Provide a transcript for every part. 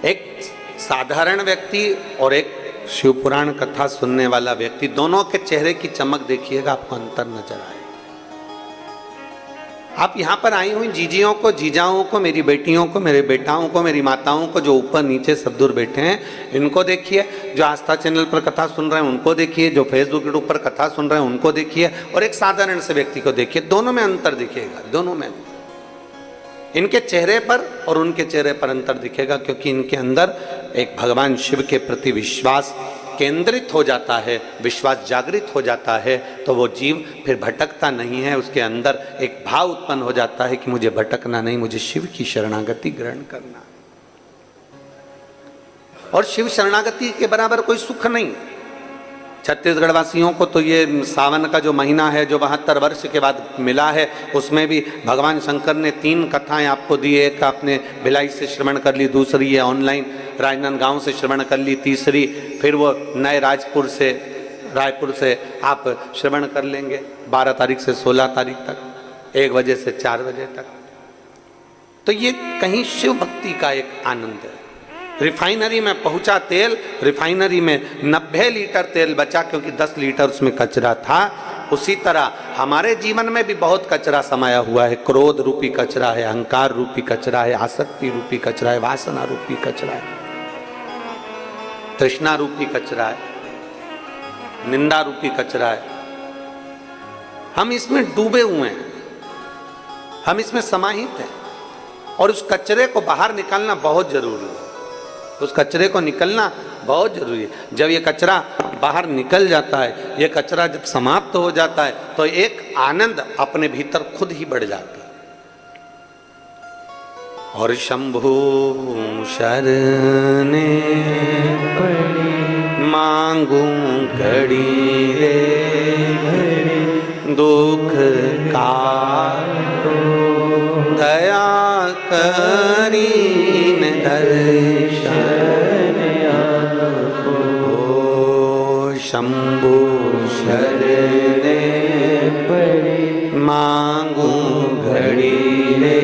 एक साधारण व्यक्ति और एक शिव पुराण कथा सुनने वाला व्यक्ति, दोनों के चेहरे की चमक देखिएगा, आपको अंतर नजर आए। आप यहां पर आई हुई जीजियों को, जीजाओं को, मेरी बेटियों को, मेरे बेटाओं को, मेरी माताओं को, जो ऊपर नीचे सब दूर बैठे हैं, इनको देखिए। जो आस्था चैनल पर कथा सुन रहे हैं उनको देखिए, जो फेसबुक यूट्यूब पर कथा सुन रहे हैं उनको देखिए, और एक साधारण से व्यक्ति को देखिए। दोनों में अंतर दिखेगा, दोनों में, इनके चेहरे पर और उनके चेहरे पर अंतर दिखेगा, क्योंकि इनके अंदर एक भगवान शिव के प्रति विश्वास केंद्रित हो जाता है, विश्वास जागृत हो जाता है, तो वो जीव फिर भटकता नहीं है। उसके अंदर एक भाव उत्पन्न हो जाता है कि मुझे भटकना नहीं, मुझे शिव की शरणागति ग्रहण करना। और शिव शरणागति के बराबर कोई सुख नहीं। छत्तीसगढ़ वासियों को तो ये सावन का जो महीना है, जो 72 वर्ष के बाद मिला है, उसमें भी भगवान शंकर ने 3 कथाएं आपको दी। एक आपने भिलाई से श्रवण कर ली, दूसरी ये ऑनलाइन राजनांदगांव से श्रवण कर ली, तीसरी फिर वो नए रायपुर से आप श्रवण कर लेंगे 12 तारीख से 16 तारीख तक, 1 बजे से 4 बजे तक। तो ये कहीं शिव भक्ति का एक आनंद है। रिफाइनरी में पहुंचा तेल, रिफाइनरी में 90 लीटर तेल बचा, क्योंकि 10 लीटर उसमें कचरा था। उसी तरह हमारे जीवन में भी बहुत कचरा समाया हुआ है। क्रोध रूपी कचरा है, अहंकार रूपी कचरा है, आसक्ति रूपी कचरा है, वासना रूपी कचरा है, तृष्णा रूपी कचरा है, निंदा रूपी कचरा है। हम इसमें डूबे हुए हैं, हम इसमें समाहित हैं, और उस कचरे को बाहर निकालना बहुत जरूरी है। उस कचरे को निकलना बहुत जरूरी है। जब ये कचरा बाहर निकल जाता है, ये कचरा जब समाप्त हो जाता है, तो एक आनंद अपने भीतर खुद ही बढ़ जाता है। और शंभु शरणे मांगू घड़ी रे दुख काटो, दया करीन दर्शन आपो। शंभु शरणे पड़े मांगू घड़ी रे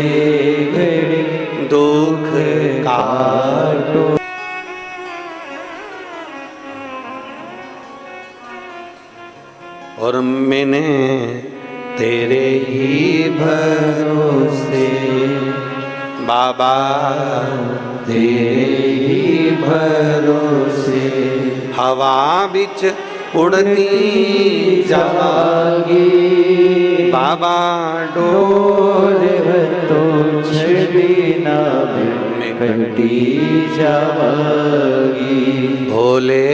दुख काटो। और मैंने तेरे ही भरोसे बाबा, तेरे ही भरोसे हवा बिच उड़ती जागी, बाबा डोर तो छड़ी ना में कटी जागी। भोले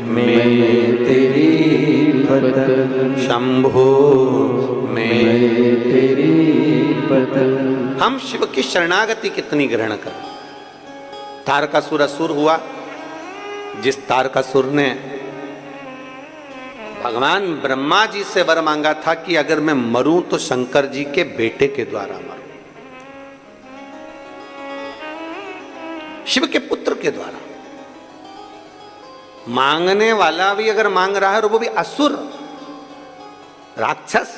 मैं तेरी पतंग, शंभो मैं तेरी पतंग। हम शिव की शरणागति कितनी ग्रहण करें। तारकासुर असुर हुआ, जिस तारकासुर ने भगवान ब्रह्मा जी से वर मांगा था कि अगर मैं मरूं तो शंकर जी के बेटे के द्वारा मरूं, शिव के पुत्र के द्वारा। मांगने वाला भी अगर मांग रहा है, और वो भी असुर, राक्षस,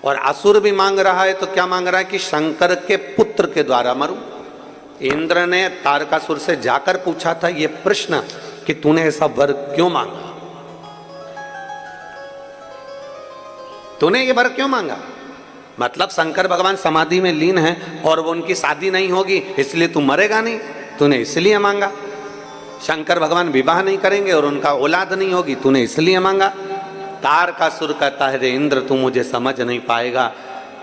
और असुर भी मांग रहा है, तो क्या मांग रहा है कि शंकर के पुत्र के द्वारा मरूं। इंद्र ने तारकासुर से जाकर पूछा था ये प्रश्न कि तूने ऐसा वर क्यों मांगा, तूने ये वर क्यों मांगा। मतलब शंकर भगवान समाधि में लीन है और वो उनकी शादी नहीं होगी, इसलिए तू मरेगा नहीं, तूने इसलिए मांगा। शंकर भगवान विवाह नहीं करेंगे और उनका औलाद नहीं होगी, तूने इसलिए मांगा। तारकासुर कहता है, रे इंद्र तू मुझे समझ नहीं पाएगा,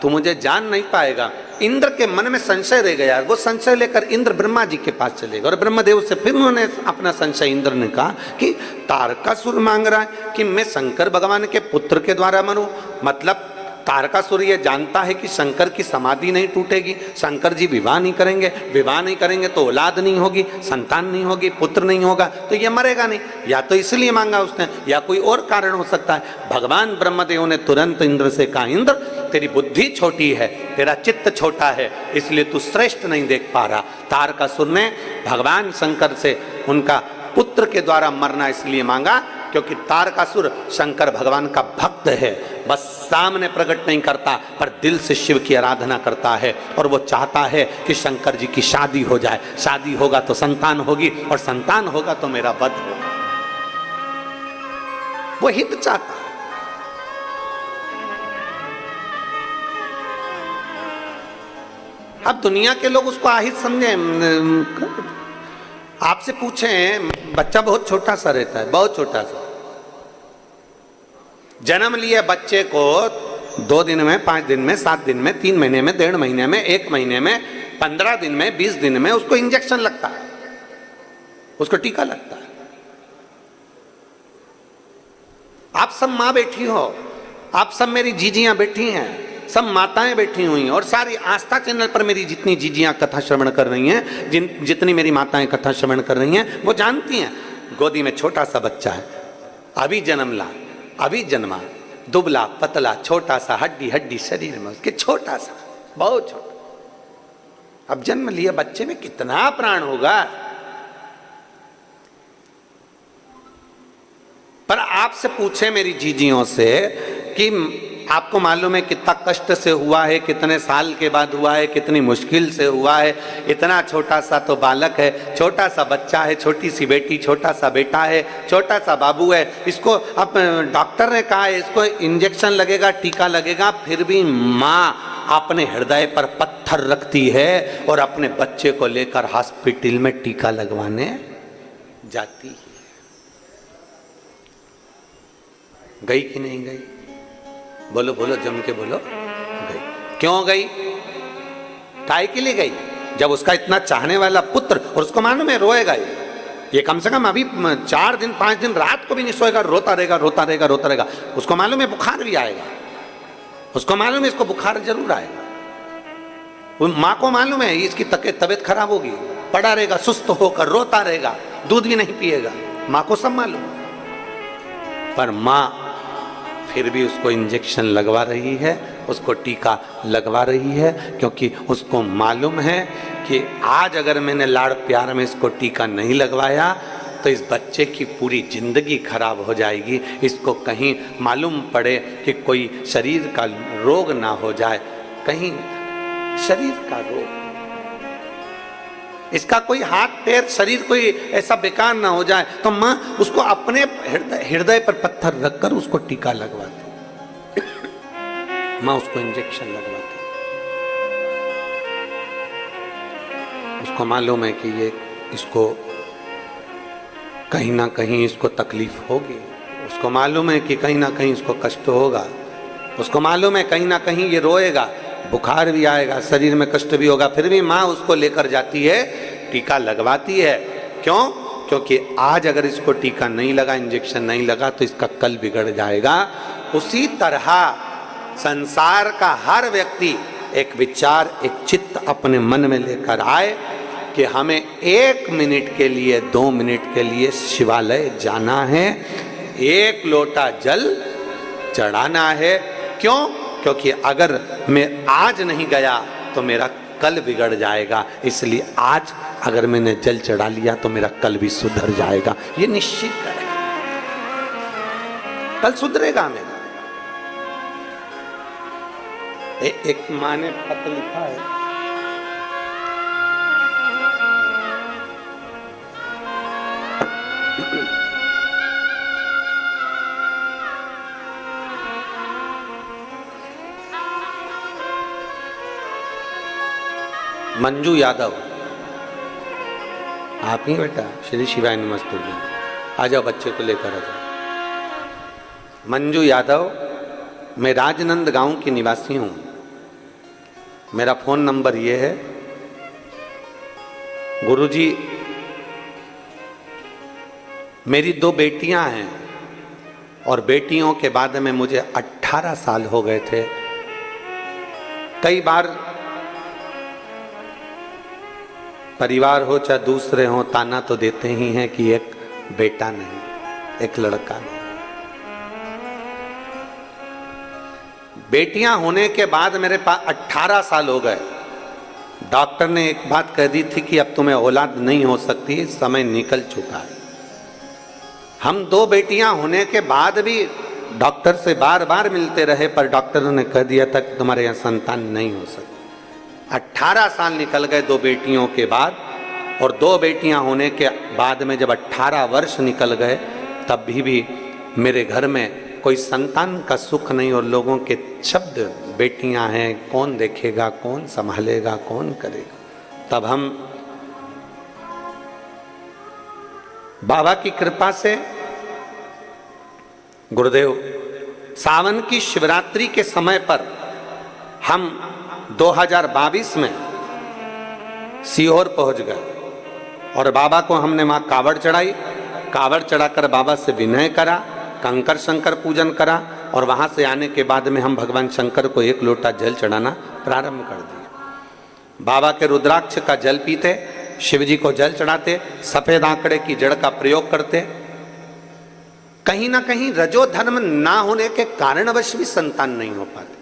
तू मुझे जान नहीं पाएगा। इंद्र के मन में संशय रह गया। वो संशय लेकर इंद्र ब्रह्मा जी के पास चले गए, और ब्रह्मदेव से फिर उन्होंने अपना संशय, इंद्र ने कहा कि तारकासुर मांग रहा है कि मैं शंकर भगवान के पुत्र के द्वारा मरूं। मतलब तारकासुर ये जानता है कि शंकर की समाधि नहीं टूटेगी, शंकर जी विवाह नहीं करेंगे, विवाह नहीं करेंगे तो औलाद नहीं होगी, संतान नहीं होगी, पुत्र नहीं होगा, तो ये मरेगा नहीं। या तो इसलिए मांगा उसने, या कोई और कारण हो सकता है। भगवान ब्रह्मदेव ने तुरंत इंद्र से कहा, इंद्र तेरी बुद्धि छोटी है, तेरा चित्त छोटा है, इसलिए तू श्रेष्ठ नहीं देख पा रहा। तारकासुर ने भगवान शंकर से उनका पुत्र के द्वारा मरना इसलिए मांगा क्योंकि तारकासुर शंकर भगवान का भक्त है, बस सामने प्रकट नहीं करता पर दिल से शिव की आराधना करता है और वो चाहता है कि शंकर जी की शादी हो जाए, शादी होगा तो संतान होगी और संतान होगा तो मेरा वध होगा। वो हित चाहता है। अब दुनिया के लोग उसको आहित समझे। आपसे पूछें, बच्चा बहुत छोटा सा रहता है, बहुत छोटा सा, जन्म लिए बच्चे को 2 दिन में, 5 दिन में, 7 दिन में, 3 महीने में, 1.5 महीने में, 1 महीने में, 15 दिन में, 20 दिन में उसको इंजेक्शन लगता है, उसको टीका लगता है। आप सब माँ बैठी हो, आप सब मेरी जीजियां बैठी हैं, सब माताएं बैठी हुई हैं और सारी आस्था चैनल पर मेरी जितनी जीजियां कथा श्रवण कर रही हैं, जितनी मेरी माताएं कथा श्रवण कर रही हैं, वो जानती हैं गोदी में छोटा सा बच्चा है, अभी जन्मा, दुबला पतला छोटा सा, हड्डी हड्डी शरीर में उसके, छोटा सा, बहुत छोटा। अब जन्म लिए बच्चे में कितना प्राण होगा। पर आपसे पूछे मेरी जीजियों से कि आपको मालूम है कितना कष्ट से हुआ है, कितने साल के बाद हुआ है, कितनी मुश्किल से हुआ है। इतना छोटा सा तो बालक है, छोटा सा बच्चा है, छोटी सी बेटी, छोटा सा बेटा है, छोटा सा बाबू है। इसको अब डॉक्टर ने कहा है इसको इंजेक्शन लगेगा, टीका लगेगा, फिर भी माँ अपने हृदय पर पत्थर रखती है और अपने बच्चे को लेकर हॉस्पिटल में टीका लगवाने जाती है। गई कि नहीं गई? बोलो बोलो, जम के बोलो। गई। क्यों गई? काय के लिए गई? जब उसका इतना चाहने वाला पुत्र, और उसको मालूम है रोएगा ये कम से कम अभी 4 दिन 5 दिन रात को भी नहीं सोएगा, रोता रहेगा रोता रहेगा रोता रहेगा। उसको मालूम है बुखार भी आएगा, उसको मालूम है इसको बुखार जरूर आएगा। वो माँ को मालूम है इसकी तबीयत खराब होगी, पड़ा रहेगा सुस्त होकर, रोता रहेगा, दूध भी नहीं पिएगा, माँ को सब मालूम। पर माँ फिर भी उसको इंजेक्शन लगवा रही है, उसको टीका लगवा रही है, क्योंकि उसको मालूम है कि आज अगर मैंने लाड़ प्यार में इसको टीका नहीं लगवाया तो इस बच्चे की पूरी जिंदगी खराब हो जाएगी। इसको कहीं मालूम पड़े कि कोई शरीर का रोग ना हो जाए, कहीं शरीर का रोग, इसका कोई हाथ पैर शरीर कोई ऐसा बेकार ना हो जाए, तो माँ उसको अपने हृदय पर पत्थर रखकर उसको टीका लगवाती, माँ उसको इंजेक्शन लगवाती। उसको मालूम है कि ये इसको कहीं ना कहीं इसको तकलीफ होगी, उसको मालूम है कि कहीं ना कहीं इसको कष्ट होगा, उसको मालूम है कहीं ना कहीं ये रोएगा, बुखार भी आएगा, शरीर में कष्ट भी होगा, फिर भी माँ उसको लेकर जाती है, टीका लगवाती है। क्यों? क्योंकि आज अगर इसको टीका नहीं लगा, इंजेक्शन नहीं लगा तो इसका कल बिगड़ जाएगा। उसी तरह संसार का हर व्यक्ति एक विचार, एक चित्त अपने मन में लेकर आए कि हमें 1 मिनट के लिए, 2 मिनट के लिए शिवालय जाना है, 1 लोटा जल चढ़ाना है। क्यों? क्योंकि अगर मैं आज नहीं गया तो मेरा कल बिगड़ जाएगा, इसलिए आज अगर मैंने जल चढ़ा लिया तो मेरा कल भी सुधर जाएगा। ये निश्चित है, कल सुधरेगा मेरा। एक माँ ने पत्र लिखा है, मंजू यादव, आप ही बेटा, श्री शिवाय नमस्तुभ्यं, आ जाओ बच्चे को लेकर आ जाओ। मंजू यादव, मैं राजनंद गांव की निवासी हूँ। मेरा फ़ोन नंबर ये है। गुरुजी, मेरी 2 बेटियां हैं और बेटियों के बाद में मुझे 18 साल हो गए थे। कई बार परिवार हो चाहे दूसरे हो, ताना तो देते ही हैं कि एक बेटा नहीं, एक लड़का नहीं। बेटियां होने के बाद मेरे पास 18 साल हो गए। डॉक्टर ने एक बात कह दी थी कि अब तुम्हें औलाद नहीं हो सकती, समय निकल चुका है। हम 2 बेटियां होने के बाद भी डॉक्टर से बार बार मिलते रहे, पर डॉक्टरों ने कह दिया था कि तुम्हारे यहाँ संतान नहीं हो सकती। 18 साल निकल गए 2 बेटियों के बाद, और 2 बेटियां होने के बाद में जब 18 वर्ष निकल गए तब भी मेरे घर में कोई संतान का सुख नहीं, और लोगों के शब्द बेटियां हैं, कौन देखेगा, कौन संभालेगा, कौन करेगा। तब हम बाबा की कृपा से गुरुदेव सावन की शिवरात्रि के समय पर हम 2022 में सीहोर पहुंच गए, और बाबा को हमने वहां कावड़ चढ़ाई। कावड़ चढ़ाकर बाबा से विनय करा, कंकर शंकर पूजन करा, और वहां से आने के बाद में हम भगवान शंकर को 1 लोटा जल चढ़ाना प्रारंभ कर दिया। बाबा के रुद्राक्ष का जल पीते, शिव जी को जल चढ़ाते, सफेद आंकड़े की जड़ का प्रयोग करते। कहीं ना कहीं रजो धर्म ना होने के कारणवश भी संतान नहीं हो पाते,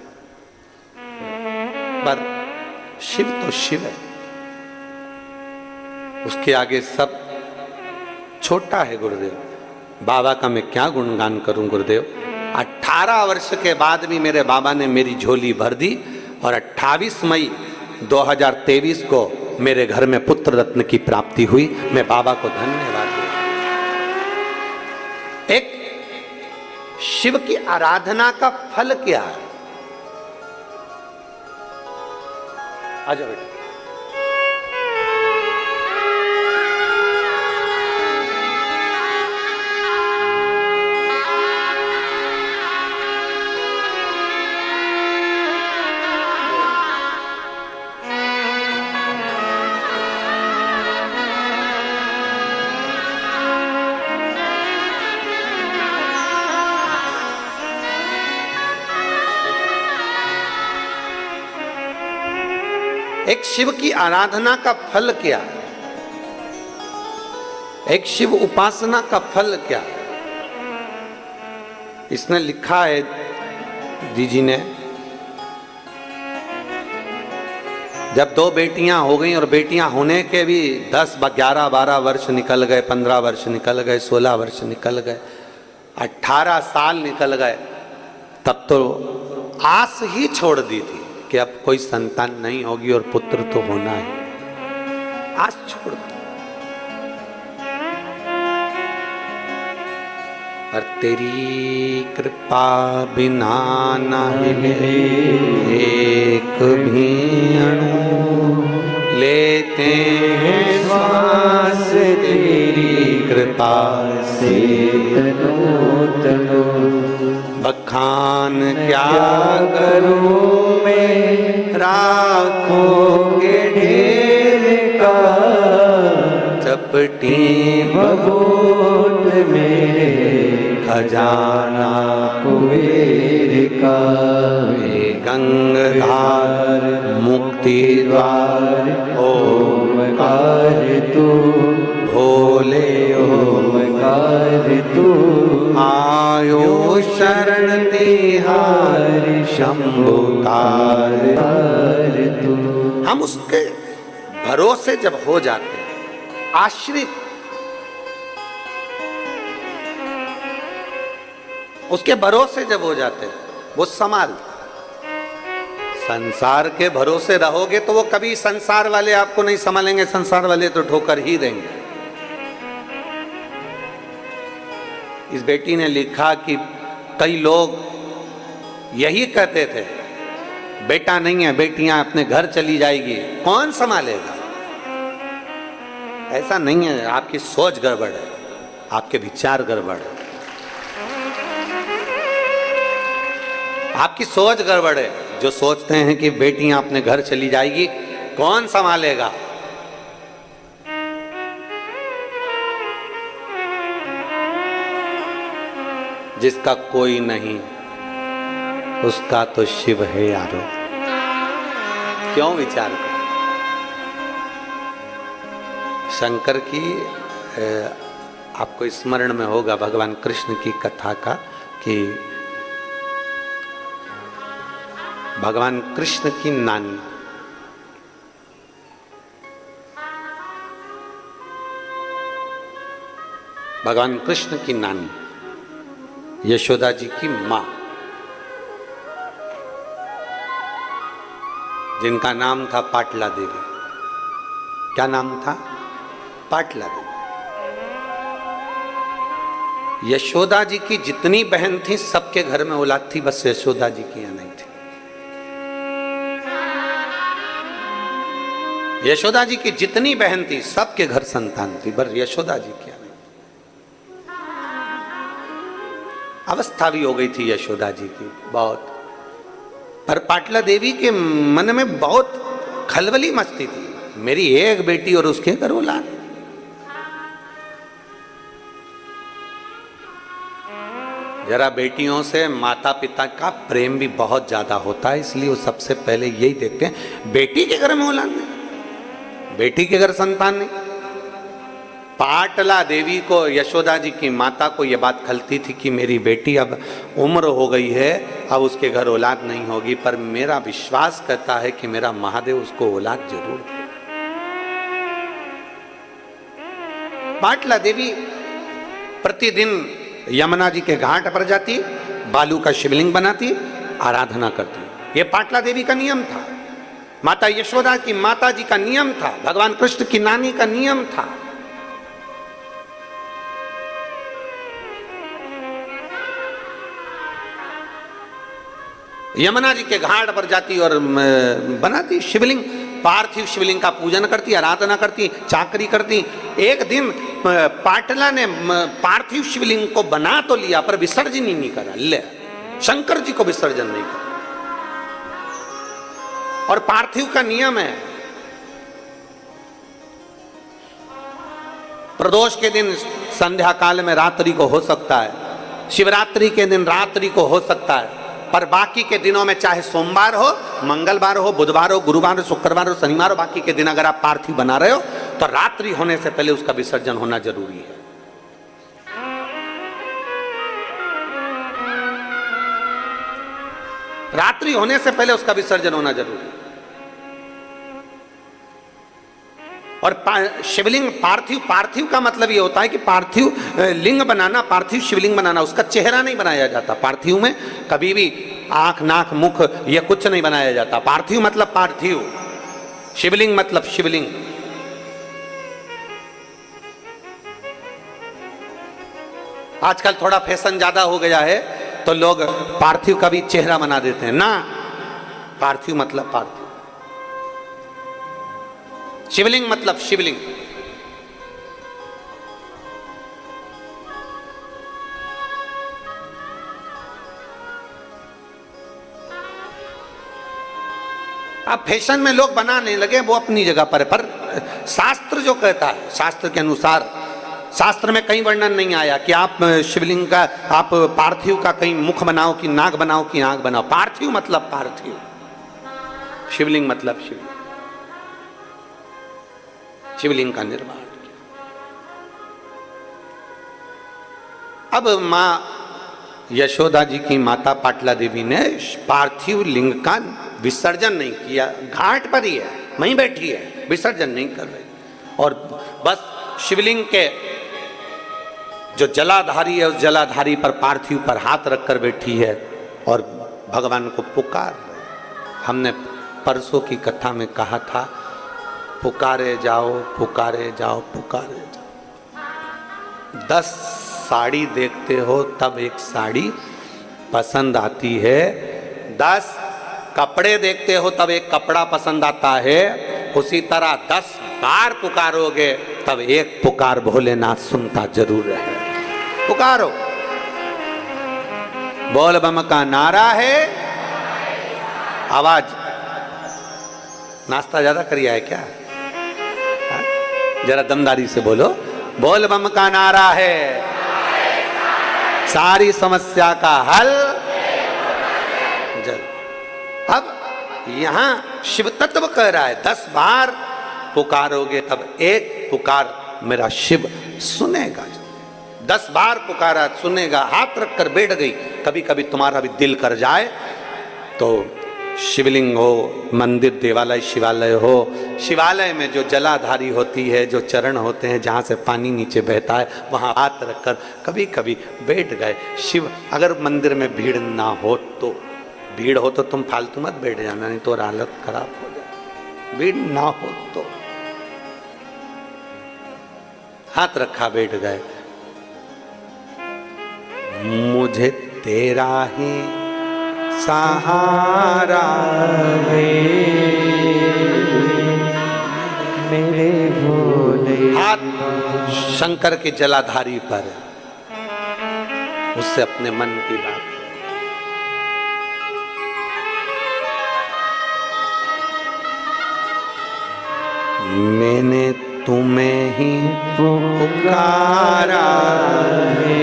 पर शिव तो शिव है, उसके आगे सब छोटा है। गुरुदेव बाबा का मैं क्या गुणगान करूं गुरुदेव। 18 वर्ष के बाद भी मेरे बाबा ने मेरी झोली भर दी, और 28 मई 2023 को मेरे घर में पुत्र रत्न की प्राप्ति हुई। मैं बाबा को धन्यवाद देता हूं। एक शिव की आराधना का फल क्या है? आजा बेटा। एक शिव की आराधना का फल क्या? एक शिव उपासना का फल क्या? इसने लिखा है दीजी ने, जब 2 बेटियां हो गई, और बेटियां होने के भी 10, 11, 12 वर्ष निकल गए, 15 वर्ष निकल गए, 16 वर्ष निकल गए, 18 साल निकल गए, तब तो आस ही छोड़ दी थी कि अब कोई संतान नहीं होगी और पुत्र तो होना है। आस छोड़ दी। पर तेरी कृपा बिना न हिले एक भी अणु, लेते हैं श्वास तेरी कृपा से तनो तनो। बखान क्या करूं मैं राखों के ढेर का, चपटी भगोट में खजाना कुबेर का। वे गंगाधार मुक्ति द्वार ओमकार तू, भोले ओमकार तू। आयो शरण तिहारी शंभुकार तू। हम उसके भरोसे जब हो जाते हैं, आश्रित, उसके भरोसे जब हो जाते हैं, वो संभाल। संसार के भरोसे रहोगे तो वो कभी संसार वाले आपको नहीं संभालेंगे, संसार वाले तो ठोकर ही देंगे। इस बेटी ने लिखा कि कई लोग यही कहते थे, बेटा नहीं है, बेटियां अपने घर चली जाएगी, कौन संभालेगा। ऐसा नहीं है, आपकी सोच गड़बड़ है, आपके विचार गड़बड़ है, आपकी सोच गड़बड़ है। जो सोचते हैं कि बेटियां अपने घर चली जाएगी, कौन संभालेगा। जिसका कोई नहीं उसका तो शिव है यारो। क्यों विचार कर। शंकर की आपको स्मरण में होगा भगवान कृष्ण की कथा का, कि भगवान कृष्ण की नानी भगवान कृष्ण की नानी यशोदा जी की मां, जिनका नाम था पाटला देवी। क्या नाम था? पाटला देवी। यशोदा जी की जितनी बहन थी सबके घर में औलाद थी, बस यशोदा जी की यहाँ नहीं थी। यशोदा जी की जितनी बहन थी सबके घर संतान थी, पर यशोदा जी की यहाँ नहीं। अवस्था भी हो गई थी यशोदा जी की बहुत, पर पाटला देवी के मन में बहुत खलबली मचती थी, मेरी एक बेटी और उसके घर औलाद। जरा बेटियों से माता पिता का प्रेम भी बहुत ज्यादा होता है, इसलिए वो सबसे पहले यही देखते हैं, बेटी के घर में औलाद नहीं, बेटी के घर संतान नहीं। पाटला देवी को, यशोदा जी की माता को यह बात खलती थी कि मेरी बेटी अब उम्र हो गई है, अब उसके घर औलाद नहीं होगी, पर मेरा विश्वास कहता है कि मेरा महादेव उसको औलाद जरूर दे। पाटला देवी प्रतिदिन यमुना जी के घाट पर जाती, बालू का शिवलिंग बनाती, आराधना करती। ये पाटला देवी का नियम था, माता यशोदा की माता जी का नियम था, भगवान कृष्ण की नानी का नियम था। यमुना जी के घाट पर जाती और बनाती शिवलिंग, पार्थिव शिवलिंग का पूजन करती, आराधना करती, चाकरी करती। एक दिन पाटला ने पार्थिव शिवलिंग को बना तो लिया पर विसर्जन ही नहीं करा, ले शंकर जी को विसर्जन नहीं करा। और पार्थिव का नियम है, प्रदोष के दिन संध्या काल में रात्रि को हो सकता है, शिवरात्रि के दिन रात्रि को हो सकता है, पर बाकी के दिनों में चाहे सोमवार हो, मंगलवार हो, बुधवार हो, गुरुवार हो, शुक्रवार हो, शनिवार हो, बाकी के दिन अगर आप पार्थिव बना रहे हो तो रात्रि होने से पहले उसका विसर्जन होना जरूरी है। रात्रि होने से पहले उसका विसर्जन होना जरूरी है। और शिवलिंग पार्थिव का मतलब ये होता है कि पार्थिव लिंग बनाना, पार्थिव शिवलिंग बनाना, उसका चेहरा नहीं बनाया जाता। पार्थिव में कभी भी आंख, नाक, मुख ये कुछ नहीं बनाया जाता। पार्थिव मतलब पार्थिव, शिवलिंग मतलब शिवलिंग। आजकल थोड़ा फैशन ज्यादा हो गया है तो लोग पार्थिव का भी चेहरा बना देते हैं ना, पार्थिव मतलब पार्थिव, शिवलिंग मतलब शिवलिंग। अब फैशन में लोग बनाने लगे, वो अपनी जगह पर शास्त्र जो कहता है, शास्त्र के अनुसार, शास्त्र में कहीं वर्णन नहीं आया कि आप शिवलिंग का, आप पार्थिव का कहीं मुख बनाओ कि नाक बनाओ कि आंख बनाओ। पार्थिव मतलब पार्थिव, शिवलिंग मतलब शिवलिंग, शिवलिंग का निर्माण। अब मां यशोदा जी की माता पाटला देवी ने पार्थिव लिंग का विसर्जन नहीं किया, घाट पर ही है, वहीं बैठी है, विसर्जन नहीं कर रही, और बस शिवलिंग के जो जलाधारी है उस जलाधारी पर, पार्थिव पर हाथ रखकर बैठी है और भगवान को पुकार। हमने परसों की कथा में कहा था, पुकारे जाओ, पुकारे जाओ, पुकारे जाओ। 10 साड़ी देखते हो तब एक साड़ी पसंद आती है, 10 कपड़े देखते हो तब एक कपड़ा पसंद आता है, उसी तरह 10 बार पुकारोगे तब एक पुकार भोलेनाथ सुनता जरूर है। पुकारो, बोल बम का नारा है, आवाज। नाश्ता ज्यादा करिया है क्या? जरा दमदारी से बोलो, बोल बम का नारा है, सारी समस्या का हल। अब यहां शिव तत्व कह रहा है, 10 बार पुकारोगे तब एक पुकार मेरा शिव सुनेगा। 10 बार पुकारा, सुनेगा। हाथ रखकर बैठ गई। कभी कभी तुम्हारा भी दिल कर जाए तो शिवलिंग हो, मंदिर देवालय शिवालय हो, शिवालय में जो जलाधारी होती है, जो चरण होते हैं जहाँ से पानी नीचे बहता है, वहाँ हाथ रखकर कभी कभी बैठ गए। शिव, अगर मंदिर में भीड़ ना हो तो, भीड़ हो तो तुम फालतू मत बैठ जाना, नहीं तो हालत खराब हो जाए। भीड़ ना हो तो हाथ रखा बैठ गए। मुझे तेरा ही सहारा है मेरे भोले। हाथ शंकर के जलाधारी पर, उससे अपने मन की बात। मैंने तुम्हें ही पुकारा है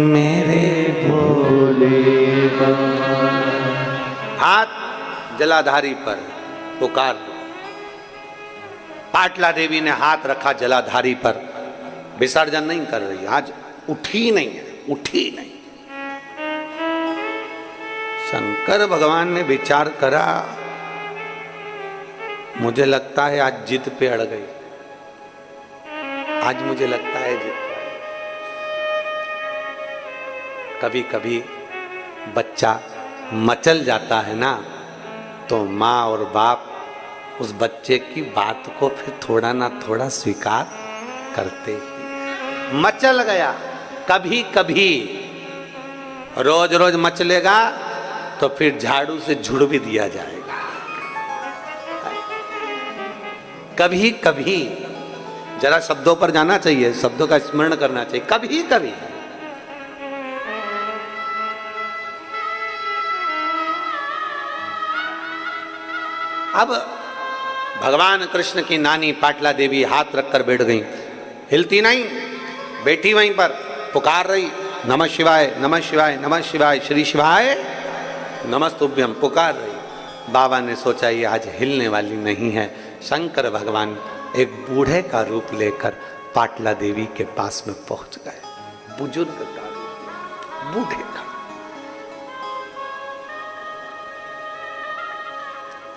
मेरे भोले बाबा। हाथ जलाधारी पर पुकार दो। पाटला देवी ने हाथ रखा जलाधारी पर, विसर्जन नहीं कर रही, आज उठी नहीं है, उठी नहीं। शंकर भगवान ने विचार करा, मुझे लगता है आज जिद पे अड़ गई, आज मुझे लगता है जिद। कभी कभी बच्चा मचल जाता है ना, तो माँ और बाप उस बच्चे की बात को फिर थोड़ा ना थोड़ा स्वीकार करते ही। मचल गया, कभी कभी रोज रोज मचलेगा तो फिर झाड़ू से झुड़ भी दिया जाएगा। कभी कभी जरा शब्दों पर जाना चाहिए, शब्दों का स्मरण करना चाहिए। कभी कभी अब भगवान कृष्ण की नानी पाटला देवी हाथ रखकर बैठ गई, हिलती नहीं, बैठी वहीं पर, पुकार रही, नमः शिवाय नमः शिवाय नमः शिवाय, श्री शिवाय नमस्तुभ्यम, पुकार रही। बाबा ने सोचा ये आज हिलने वाली नहीं है। शंकर भगवान एक बूढ़े का रूप लेकर पाटला देवी के पास में पहुंच गए। बुजुर्ग का, बूढ़े का,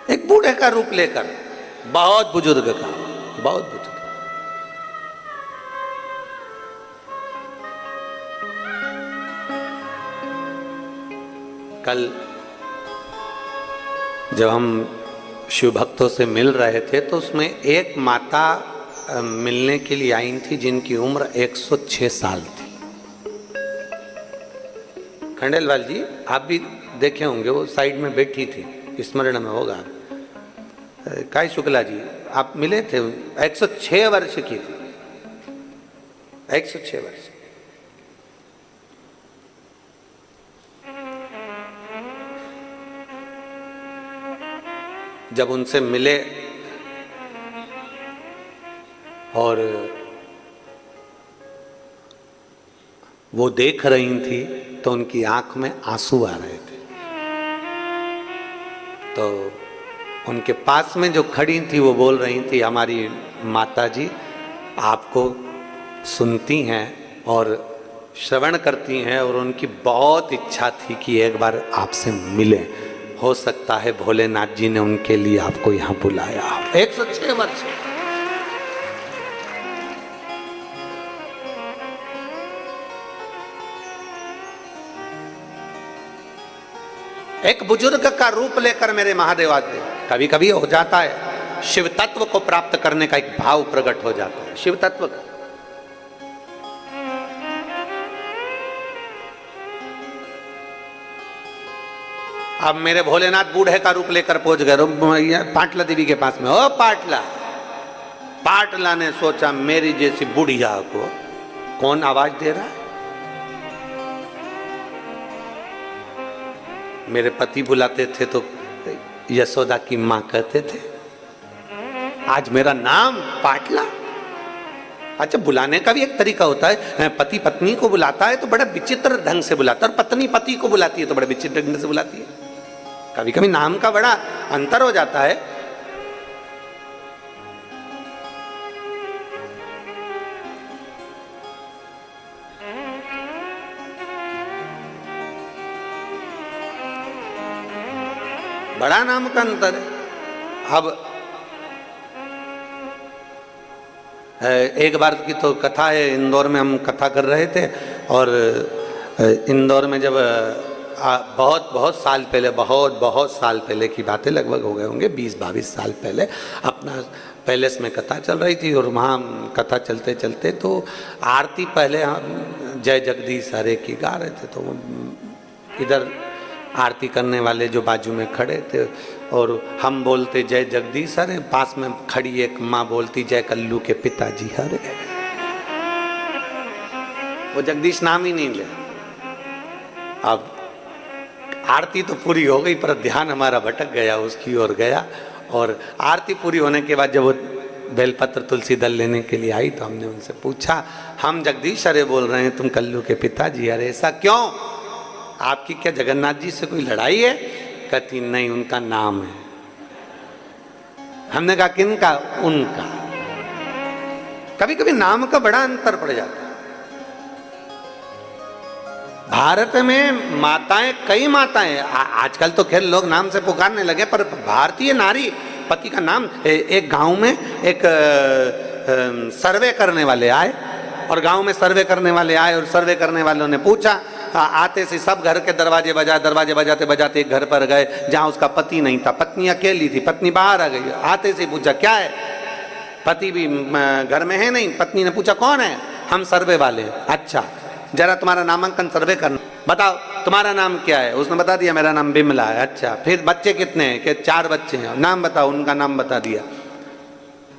एक बूढ़े का रूप लेकर, बहुत बुजुर्ग का, बहुत बुजुर्ग। कल जब हम शिव भक्तों से मिल रहे थे तो उसमें एक माता मिलने के लिए आई थी जिनकी उम्र 106 साल थी। खंडेलवाल जी आप भी देखे होंगे, वो साइड में बैठी थी, स्मरण में होगा। काय शुक्ला जी आप मिले थे, 106 वर्ष की थी, 106 वर्ष। जब उनसे मिले और वो देख रही थी तो उनकी आंख में आंसू आ रहे थे। तो उनके पास में जो खड़ी थी वो बोल रही थी, हमारी माता जी आपको सुनती हैं और श्रवण करती हैं और उनकी बहुत इच्छा थी कि एक बार आपसे मिलें। हो सकता है भोलेनाथ जी ने उनके लिए आपको यहां बुलाया। 106 वर्ष। एक बुजुर्ग का रूप लेकर मेरे महादेव आते। कभी कभी हो जाता है शिव तत्व को प्राप्त करने का एक भाव प्रकट हो जाता है, शिव तत्व का। अब मेरे भोलेनाथ बूढ़े का रूप लेकर पहुंच गए पाटला देवी के पास में। ओ पाटला, पाटला ने सोचा मेरी जैसी बुढ़िया को कौन आवाज दे रहा है। मेरे पति बुलाते थे तो यशोदा की मां कहते थे, आज मेरा नाम पाटला। अच्छा, बुलाने का भी एक तरीका होता है। पति पत्नी को बुलाता है तो बड़ा विचित्र ढंग से बुलाता है, और पत्नी पति को बुलाती है तो बड़े विचित्र ढंग से बुलाती है। कभी कभी नाम का बड़ा अंतर हो जाता है। बड़ा नाम का अंतर है। अब एक बार की तो कथा है, इंदौर में हम कथा कर रहे थे और इंदौर में जब बहुत साल पहले, बहुत साल पहले की बातें, लगभग हो गए होंगे 20-22 साल पहले, अपना पैलेस में कथा चल रही थी और वहाँ कथा चलते चलते तो आरती पहले हम जय जगदीश हरे की गा रहे थे, तो इधर आरती करने वाले जो बाजू में खड़े थे और हम बोलते जय जगदीश हरे, पास में खड़ी एक माँ बोलती जय कल्लू के पिताजी हरे। वो जगदीश नाम ही नहीं ले। अब आरती तो पूरी हो गई पर ध्यान हमारा भटक गया, उसकी ओर गया। और आरती पूरी होने के बाद जब वो बेलपत्र तुलसी दल लेने के लिए आई तो हमने उनसे पूछा, हम जगदीश हरे बोल रहे हैं, तुम कल्लू के पिताजी हरे, ऐसा क्यों? आपकी क्या जगन्नाथ जी से कोई लड़ाई है? कहती नहीं, उनका नाम है। हमने कहा किनका? उनका। कभी कभी नाम का बड़ा अंतर पड़ जाता है। भारत में माताएं, कई माताएं, आजकल तो खैर लोग नाम से पुकारने लगे, पर भारतीय नारी पति का नाम, एक गांव में एक सर्वे करने वाले आए और गांव में सर्वे करने वाले आए और सर्वे करने वालों ने पूछा, आते से सब घर के दरवाजे बजाते बजाते एक घर पर गए जहां उसका पति नहीं था, पत्नी अकेली थी, पत्नी बाहर आ गई। आते से पूछा क्या है? पति भी घर में है नहीं। पत्नी ने पूछा कौन है? हम सर्वे वाले हैं। अच्छा, जरा तुम्हारा नामांकन सर्वे करना, बताओ तुम्हारा नाम क्या है? उसने बता दिया मेरा नाम बिमला है। अच्छा, फिर बच्चे कितने हैं? कि 4 बच्चे हैं। नाम बताओ। उनका नाम बता दिया।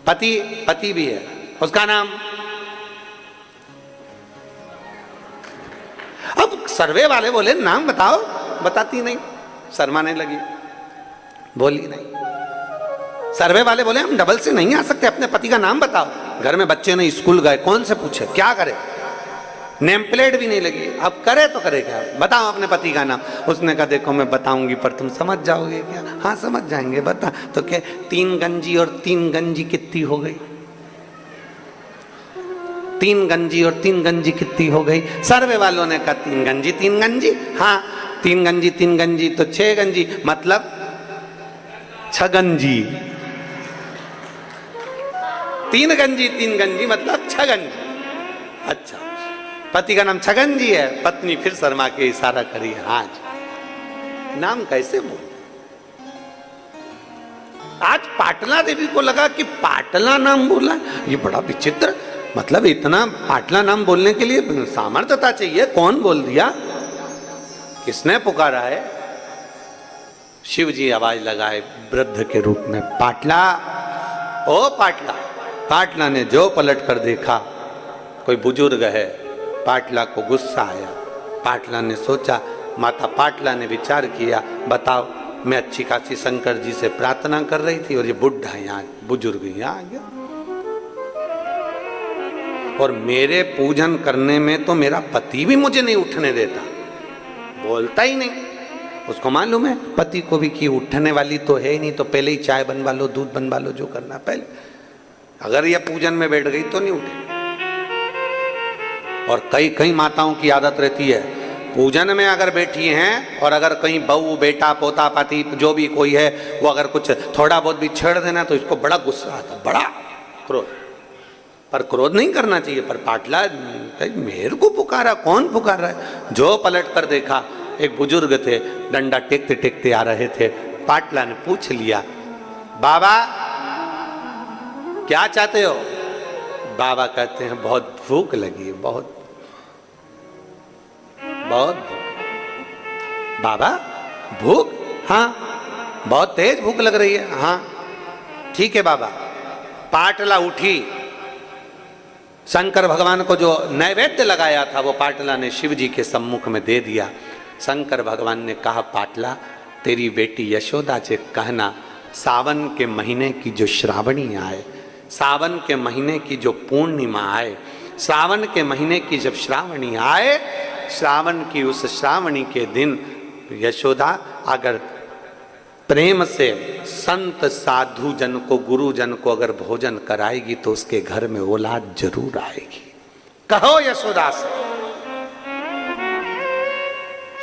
पति भी है, उसका नाम? अब सर्वे वाले बोले नाम बताओ, बताती नहीं, शर्माने लगी, बोली नहीं। सर्वे वाले बोले हम डबल से नहीं आ सकते, अपने पति का नाम बताओ। घर में बच्चे नहीं, स्कूल गए, कौन से पूछे, क्या करे? नेम प्लेट भी नहीं लगी। अब करे तो करे क्या? बताओ अपने पति का नाम। उसने कहा देखो मैं बताऊंगी पर तुम समझ जाओगे क्या? हाँ समझ जाएंगे, बता। तो क्या 3 गंजी और 3 गंजी कितनी हो गई? 3 गंजी और 3 गंजी कितनी हो गई? सर्वे वालों ने कहा 3 गंजी 3 गंजी। हाँ 3 गंजी 3 गंजी तो 6 गंजी, मतलब 6 गंजी। 3 गंजी 3 गंजी मतलब 6 गंजी। अच्छा, पति का नाम छगन जी है। पत्नी फिर शर्मा के इशारा करी, हाँ जी। नाम कैसे बोल? आज पाटला देवी को लगा कि पाटला नाम बोला, ये बड़ा विचित्र, मतलब इतना पाटला नाम बोलने के लिए सामर्थ्यता चाहिए। कौन बोल दिया? किसने पुकारा है? शिव जी आवाज लगाए वृद्ध के रूप में, पाटला, ओ पाटला। पाटला ने जो पलट कर देखा कोई बुजुर्ग है। पाटला को गुस्सा आया। पाटला ने सोचा, माता पाटला ने विचार किया, बताओ मैं अच्छी खासी शंकर जी से प्रार्थना कर रही थी और ये बुढ़ा यहाँ बुजुर्ग यहाँ आ गया और मेरे पूजन करने में तो मेरा पति भी मुझे नहीं उठने देता, बोलता ही नहीं। उसको मालूम है पति को भी कि उठने वाली तो है ही नहीं, तो पहले ही चाय बनवा लो, दूध बनवा लो, जो करना पहले। अगर यह पूजन में बैठ गई तो नहीं उठे। और कई माताओं की आदत रहती है, पूजन में अगर बैठी हैं और अगर कहीं बहू बेटा पोता पति जो भी कोई है वो अगर कुछ थोड़ा बहुत भी छेड़ देना तो इसको बड़ा गुस्सा आता, बड़ा क्रोध। पर क्रोध नहीं करना चाहिए। पर पाटला मेरे को पुकारा, कौन पुकार रहा है? जो पलट कर देखा एक बुजुर्ग थे, डंडा टेकते टेकते आ रहे थे। पाटला ने पूछ लिया, बाबा क्या चाहते हो? बाबा कहते हैं बहुत भूख लगी है, बहुत। बाबा भूख? हाँ बहुत तेज भूख लग रही है। हाँ ठीक है बाबा। पाटला उठी, शंकर भगवान को जो नैवेद्य लगाया था वो पाटला ने शिव जी के सम्मुख में दे दिया। शंकर भगवान ने कहा, पाटला तेरी बेटी यशोदा से कहना सावन के महीने की जो श्रावणी आए, सावन के महीने की जो पूर्णिमा आए, सावन के महीने की जब श्रावणी आए, श्रावण की उस श्रावणी के दिन यशोदा अगर प्रेम से संत साधु जन को, गुरु जन को अगर भोजन कराएगी तो उसके घर में औलाद जरूर आएगी। कहो यशोदा से।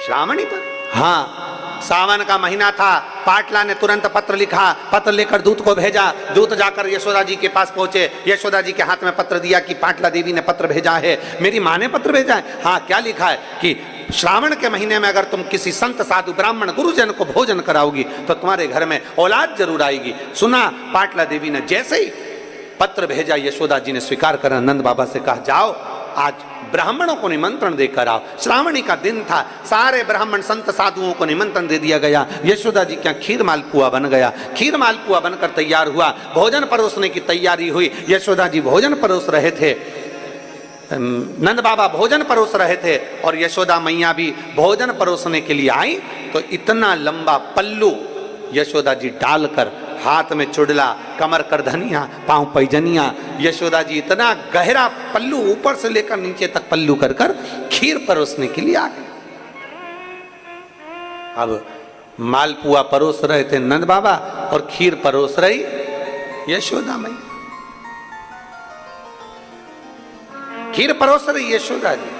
श्रावणी पर? हाँ सावन का महीना था, पाटला ने तुरंत पत्र लिखा, पत्र लेकर दूत को भेजा, दूत जाकर यशोदा जी के पास पहुंचे, यशोदा जी के हाथ में पत्र दिया कि पाटला देवी ने पत्र भेजा है। मेरी माँ ने पत्र भेजा है? हाँ, क्या लिखा है कि श्रावण के महीने में अगर तुम किसी संत साधु ब्राह्मण गुरुजन को भोजन कराओगी तो तुम्हारे घर में औलाद जरूर आएगी। सुना, पाटला देवी ने जैसे ही पत्र भेजा, यशोदा जी ने स्वीकार कर नंद बाबा से कहा, जाओ आज ब्राह्मणों को निमंत्रण देकर आओ। श्रावणी का दिन था, सारे ब्राह्मण संत साधुओं को निमंत्रण दे दिया गया। यशोदा जी क्या खीर मालपुआ बन गया, खीर मालपुआ बनकर तैयार हुआ, भोजन परोसने की तैयारी हुई। यशोदा जी भोजन परोस रहे थे, नंद बाबा भोजन परोस रहे थे और यशोदा मैया भी भोजन परोसने के लिए आई। तो इतना लंबा पल्लू यशोदा जी डालकर, हाथ में चुड़ला, कमर करधनिया, पांव पैजनिया, यशोदा जी इतना गहरा पल्लू ऊपर से लेकर नीचे तक पल्लू कर कर खीर परोसने के लिए आ गए। अब मालपुआ परोस रहे थे नंद बाबा और खीर परोस रही यशोदा मैया। खीर परोस रही यशोदा जी।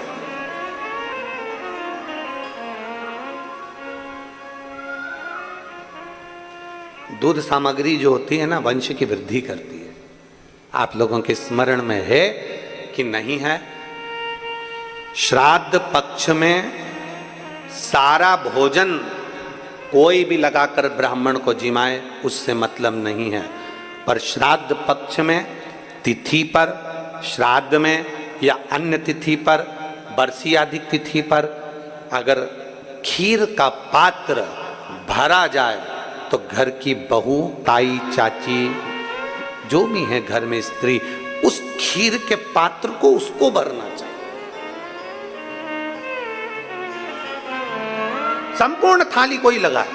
दूध सामग्री जो होती है ना, वंश की वृद्धि करती है। आप लोगों के स्मरण में है कि नहीं है? श्राद्ध पक्ष में सारा भोजन कोई भी लगाकर ब्राह्मण को जिमाए, उससे मतलब नहीं है। पर श्राद्ध पक्ष में, तिथि पर, श्राद्ध में या अन्य तिथि पर, बरसी आदि तिथि पर अगर खीर का पात्र भरा जाए तो घर की बहू, ताई, चाची, जो भी है घर में स्त्री, उस खीर के पात्र को उसको भरना चाहिए। संपूर्ण थाली कोई लगाए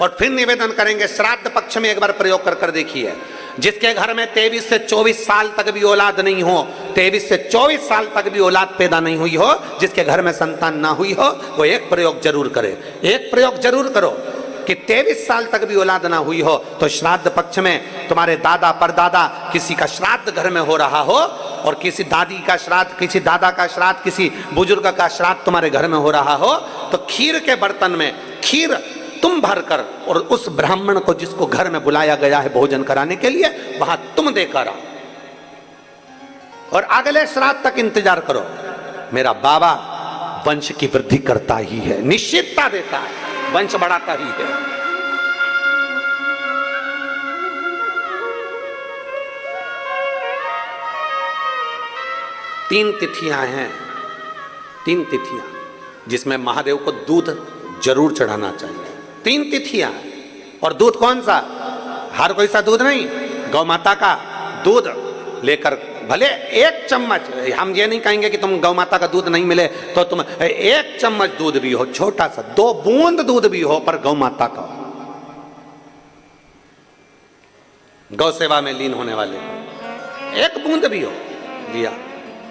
और फिर निवेदन करेंगे। श्राद्ध पक्ष में एक बार प्रयोग कर कर देखिए। जिसके घर में 23 से 24 साल तक भी औलाद नहीं हो, 23 से 24 साल तक भी औलाद पैदा नहीं हुई हो, जिसके घर में संतान ना हुई हो, वो एक प्रयोग जरूर करे। एक प्रयोग जरूर करो कि 23 साल तक भी औलाद ना हुई हो तो श्राद्ध पक्ष में तुम्हारे दादा परदादा किसी का श्राद्ध घर में हो रहा हो और किसी दादी का श्राद्ध, किसी दादा का श्राद्ध, किसी बुजुर्ग का श्राद्ध तुम्हारे घर में हो रहा हो, तो खीर के बर्तन में खीर तुम भरकर और उस ब्राह्मण को जिसको घर में बुलाया गया है भोजन कराने के लिए, वहां तुम देकर आओ और अगले श्राद्ध तक इंतजार करो। मेरा बाबा वंश की वृद्धि करता ही है, निश्चितता देता है, वंश बढ़ाता ही है। तीन तिथियां हैं, तीन तिथियां जिसमें महादेव को दूध जरूर चढ़ाना चाहिए। तीन तिथियां, और दूध कौन सा? हर कोई सा दूध नहीं, गौ माता का दूध लेकर, भले एक चम्मच, हम ये नहीं कहेंगे कि तुम गौ माता का दूध नहीं मिले तो तुम एक चम्मच दूध भी हो, छोटा सा 2 बूंद दूध भी हो, पर गौ माता का, गौ सेवा में लीन होने वाले, एक बूंद भी हो लिया,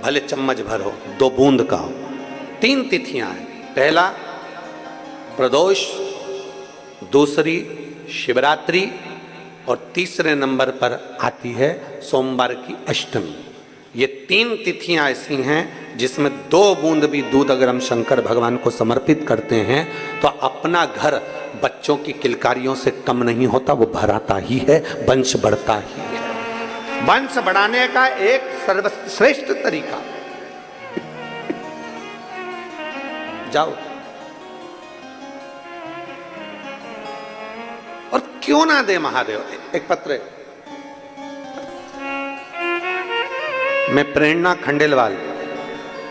भले चम्मच भर हो, 2 बूंद का हो। 3 तिथियां हैं, पहला प्रदोष, दूसरी शिवरात्रि और तीसरे नंबर पर आती है सोमवार की अष्टमी। ये 3 तिथियां ऐसी हैं जिसमें 2 बूंद भी दूध अगर हम शंकर भगवान को समर्पित करते हैं तो अपना घर बच्चों की किलकारियों से कम नहीं होता, वो भराता ही है, वंश बढ़ता ही है। वंश बढ़ाने का एक सर्वश्रेष्ठ तरीका, जाओ और क्यों ना दे महादेव एक पत्र। मैं प्रेरणा खंडेलवाल,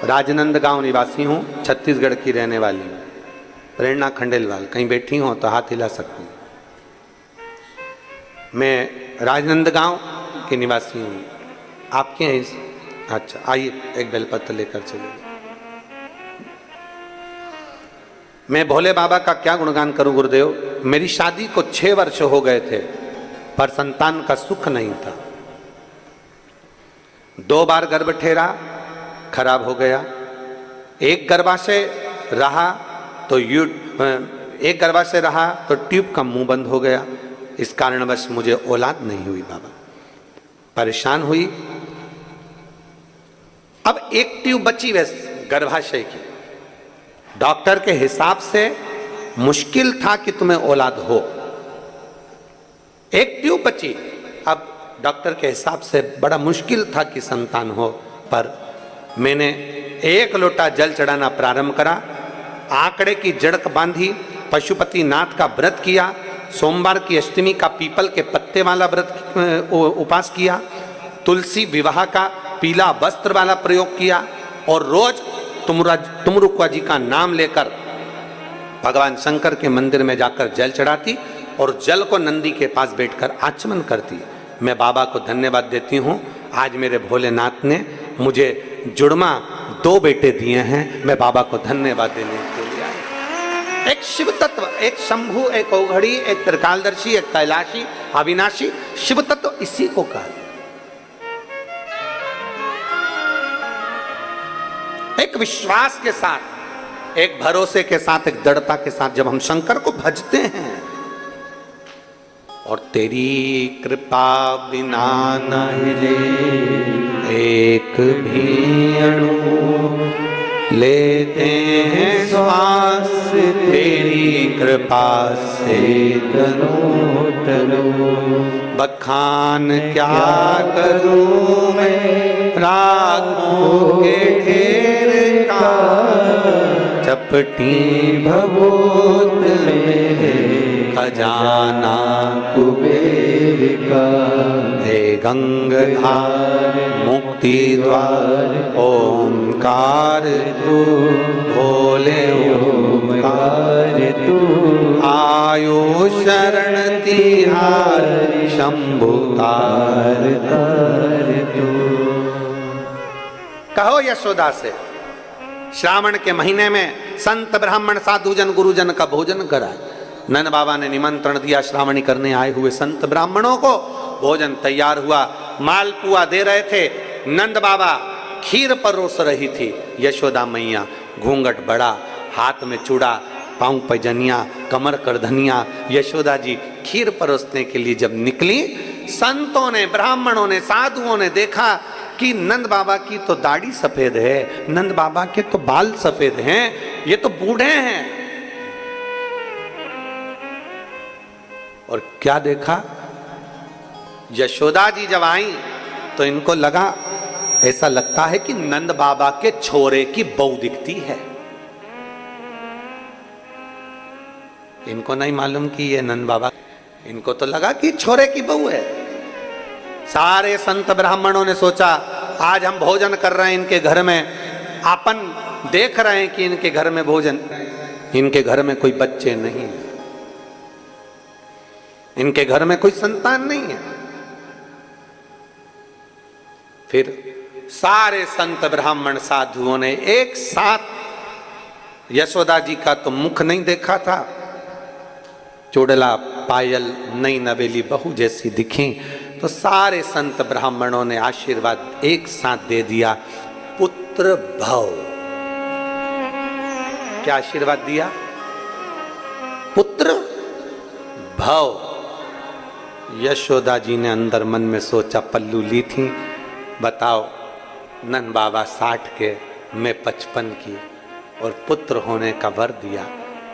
राजनंदगांव निवासी हूं, छत्तीसगढ़ की रहने वाली हूं। प्रेरणा खंडेलवाल, कहीं बैठी हो तो हाथ हिला सकती हूं। मैं राजनंदगांव की निवासी हूं। आपके हैं? अच्छा, आइए एक बेलपत्र लेकर चलिए। मैं भोले बाबा का क्या गुणगान करूं गुरुदेव। मेरी शादी को 6 वर्ष हो गए थे पर संतान का सुख नहीं था। 2 बार गर्भ ठहरा, खराब हो गया। एक गर्भाशय रहा तो एक गर्भाशय रहा तो ट्यूब का मुंह बंद हो गया। इस कारणवश मुझे औलाद नहीं हुई बाबा, परेशान हुई। अब एक ट्यूब बची वैसे गर्भाशय की, डॉक्टर के हिसाब से मुश्किल था कि तुम्हें औलाद हो। एक ट्यूब बची, अब डॉक्टर के हिसाब से बड़ा मुश्किल था कि संतान हो, पर मैंने 1 लोटा जल चढ़ाना प्रारंभ करा, आंकड़े की जड़क बांधी, पशुपति नाथ का व्रत किया, सोमवार की अष्टमी का पीपल के पत्ते वाला व्रत उपास किया, तुलसी विवाह का पीला वस्त्र वाला प्रयोग किया और रोज तुमरुक्वा जी का नाम लेकर भगवान शंकर के मंदिर में जाकर जल चढ़ाती और जल को नंदी के पास बैठकर आचमन करती। मैं बाबा को धन्यवाद देती हूँ, आज मेरे भोलेनाथ ने मुझे जुड़मा 2 बेटे दिए हैं। मैं बाबा को धन्यवाद देने के लिए आया। एक शिव तत्व, एक शंभु, एक औघड़ी, एक त्रिकालदर्शी, एक कैलाशी, अविनाशी, शिव तत्व इसी को कहा। एक विश्वास के साथ, एक भरोसे के साथ, एक दृढ़ता के साथ जब हम शंकर को भजते हैं और तेरी कृपा बिना न हिले एक भी अणु, लेते हैं श्वास तेरी कृपा से तनो तनो, बखान क्या करूं मैं रागों के ढेर का, चपटी भभूत में खजाना कुबेर का, हे गंगाधार मुक्ति द्वार ओंकार तू, भोले ओंकार तू, आयो शरण तिहार शंभु तार तार तू। कहो यशोदा से, श्रावण के महीने में संत ब्राह्मण साधुजन गुरुजन का भोजन करा। नंद बाबा ने निमंत्रण दिया श्रावणी करने आए हुए संत ब्राह्मणों को, भोजन तैयार हुआ, मालपुआ दे रहे थे, नंद बाबा खीर परोस रही थी, यशोदा मैया घूंघट बड़ा, हाथ में चूड़ा, पांव पैजनिया, कमर करधनिया, यशोदा जी खीर परोसने के लिए जब निकली, संतों ने, ब्राह्मणों ने, साधुओं ने देखा कि नंद बाबा की तो दाढ़ी सफेद है, नंद बाबा के तो बाल सफेद हैं, ये तो बूढ़े हैं। और क्या देखा, यशोदा जी जब आई तो इनको लगा, ऐसा लगता है कि नंद बाबा के छोरे की बहू दिखती है। इनको नहीं मालूम कि ये नंद बाबा, इनको तो लगा कि छोरे की बहू है। सारे संत ब्राह्मणों ने सोचा आज हम भोजन कर रहे हैं इनके घर में, अपन देख रहे हैं कि इनके घर में भोजन, इनके घर में कोई बच्चे नहीं है, इनके घर में कोई संतान नहीं है। फिर सारे संत ब्राह्मण साधुओं ने एक साथ, यशोदा जी का तो मुख नहीं देखा था, चूड़ला पायल नई नवेली बहू जैसी दिखी, तो सारे संत ब्राह्मणों ने आशीर्वाद एक साथ दे दिया, पुत्र भव। क्या आशीर्वाद दिया? पुत्र भव। यशोदा जी ने अंदर मन में सोचा, पल्लू ली थी, बताओ नंद बाबा 60 के, मैं 55 की, और पुत्र होने का वर दिया,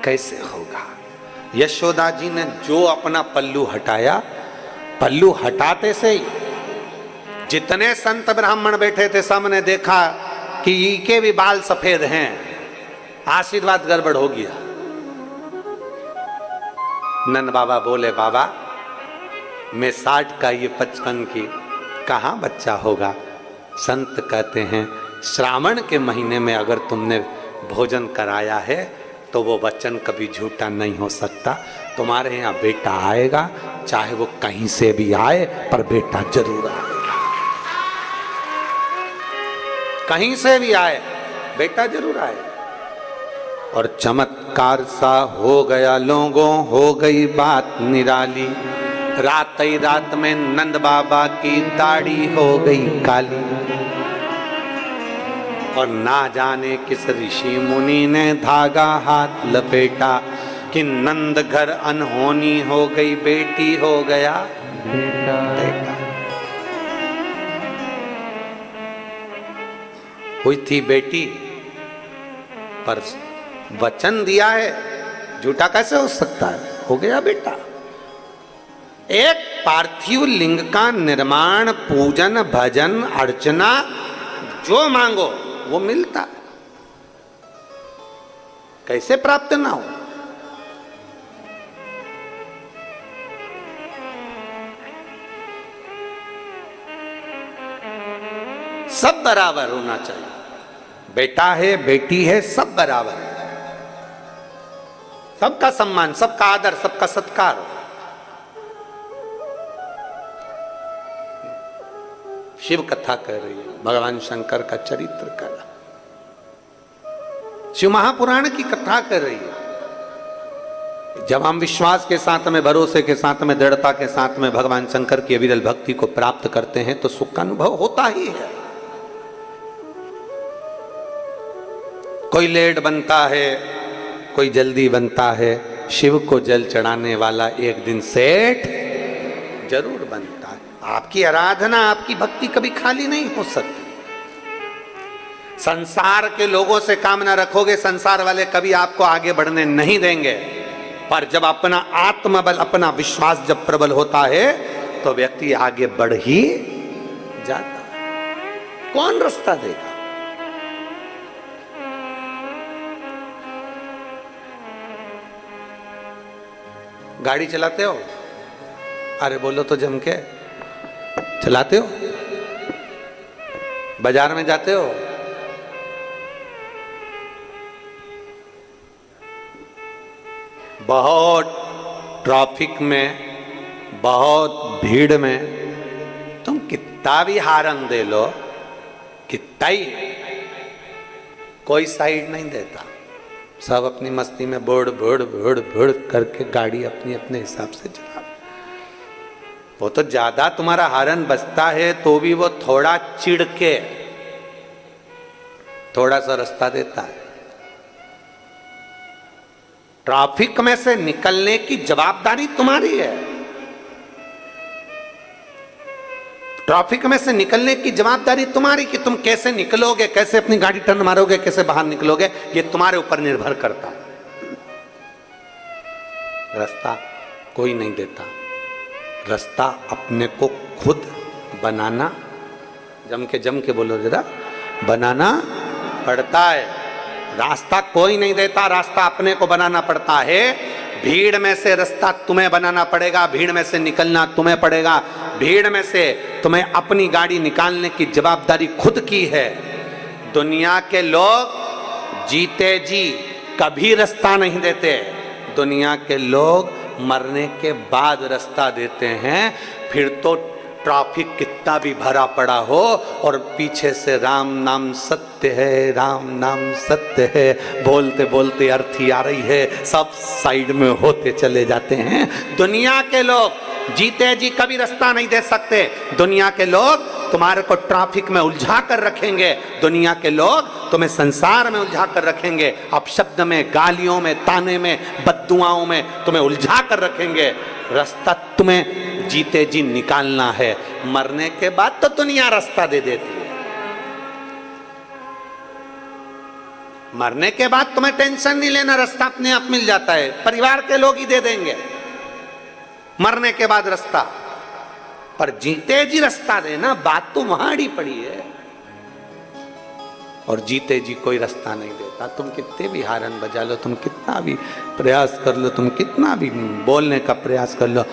कैसे होगा। यशोदा जी ने जो अपना पल्लू हटाया, पल्लू हटाते से ही जितने संत ब्राह्मण बैठे थे सब ने देखा कि इनके भी बाल सफेद हैं, आशीर्वाद गड़बड़ हो गया। नंद बाबा बोले, बाबा मैं 60 का, ये 55 की, कहाँ बच्चा होगा। संत कहते हैं श्रावण के महीने में अगर तुमने भोजन कराया है तो वो वचन कभी झूठा नहीं हो सकता। तुम्हारे यहाँ बेटा आएगा, चाहे वो कहीं से भी आए, पर बेटा जरूर आएगा। कहीं से भी आए, बेटा जरूर आए। और चमत्कार सा हो गया लोगों, हो गई बात निराली। रात ही रात में नंद बाबा की दाढ़ी हो गई काली, और ना जाने किस ऋषि मुनि ने धागा हाथ लपेटा कि नंद घर अनहोनी हो गई, बेटी हो गया बेटा। हुई थी बेटी, पर वचन दिया है झूठा कैसे हो सकता है? हो गया बेटा। एक पार्थिव लिंग का निर्माण, पूजन, भजन, अर्चना, जो मांगो वो मिलता है। कैसे प्राप्त ना हो? सब बराबर होना चाहिए। बेटा है, बेटी है, सब बराबर है। सबका सम्मान, सबका आदर, सबका सत्कार हो। शिव कथा कह रही है, भगवान शंकर का चरित्र कर, शिव महापुराण की कथा कर रही है। जब हम विश्वास के साथ में, भरोसे के साथ में, दृढ़ता के साथ में भगवान शंकर की अविरल भक्ति को प्राप्त करते हैं तो सुख का अनुभव होता ही है। कोई लेट बनता है, कोई जल्दी बनता है, शिव को जल चढ़ाने वाला एक दिन सेठ जरूर बनता है। आपकी आराधना, आपकी भक्ति कभी खाली नहीं हो सकती। संसार के लोगों से काम ना रखोगे, संसार वाले कभी आपको आगे बढ़ने नहीं देंगे। पर जब अपना आत्मबल, अपना विश्वास जब प्रबल होता है तो व्यक्ति आगे बढ़ ही जाता है। कौन रास्ता देगा? गाड़ी चलाते हो? अरे बोलो तो जम के। चलाते हो? बाजार में जाते हो? बहुत ट्रैफिक में, बहुत भीड़ में तुम कितना भी हारन दे लो, कितना ही, कोई साइड नहीं देता। सब अपनी मस्ती में बोड़ बोड़ बोड़ बोड़ करके गाड़ी अपनी अपने हिसाब से चला। वो तो ज्यादा तुम्हारा हारन बजता है तो भी वो थोड़ा चिढ़ के थोड़ा सा रास्ता देता है। ट्रैफिक में से निकलने की जवाबदारी तुम्हारी है। ट्रैफिक में से निकलने की जवाबदारी तुम्हारी कि तुम कैसे निकलोगे, कैसे अपनी गाड़ी टर्न मारोगे, कैसे बाहर निकलोगे, ये तुम्हारे ऊपर निर्भर करता है। रास्ता कोई नहीं देता, रास्ता अपने को खुद बनाना, जम के बोलो जरा, बनाना पड़ता है। रास्ता कोई नहीं देता, रास्ता अपने को बनाना पड़ता है। भीड़ में से रास्ता तुम्हें बनाना पड़ेगा, भीड़ में से निकलना तुम्हें पड़ेगा। भीड़ में से तुम्हें अपनी गाड़ी निकालने की जवाबदारी खुद की है। दुनिया के लोग जीते जी कभी रास्ता नहीं देते। दुनिया के लोग मरने के बाद रास्ता देते हैं। फिर तो ट्रैफिक कितना भी भरा पड़ा हो और पीछे से राम नाम सत्य है, राम नाम सत्य है बोलते बोलते अर्थी आ रही है, सब साइड में होते चले जाते हैं। दुनिया के लोग जीते जी कभी रास्ता नहीं दे सकते। दुनिया के लोग तुम्हारे को ट्रैफिक में उलझा कर रखेंगे। दुनिया के लोग तुम्हें संसार में उलझा कर रखेंगे। अपशब्द में, गालियों में, ताने में, बद्दुआओं में तुम्हें उलझा कर रखेंगे। रास्ता तुम्हें जीते जी निकालना है। मरने के बाद तो दुनिया रास्ता दे देती है। मरने के बाद तुम्हें टेंशन नहीं लेना, रास्ता अपने आप मिल जाता है। परिवार के लोग ही दे देंगे मरने के बाद रास्ता। पर जीते जी रास्ता देना, बात तो वहां अड़ी पड़ी है। और जीते जी कोई रास्ता नहीं देता। तुम कितने भी हारन बजा लो, तुम कितना भी प्रयास कर लो, तुम कितना भी बोलने का प्रयास कर लो,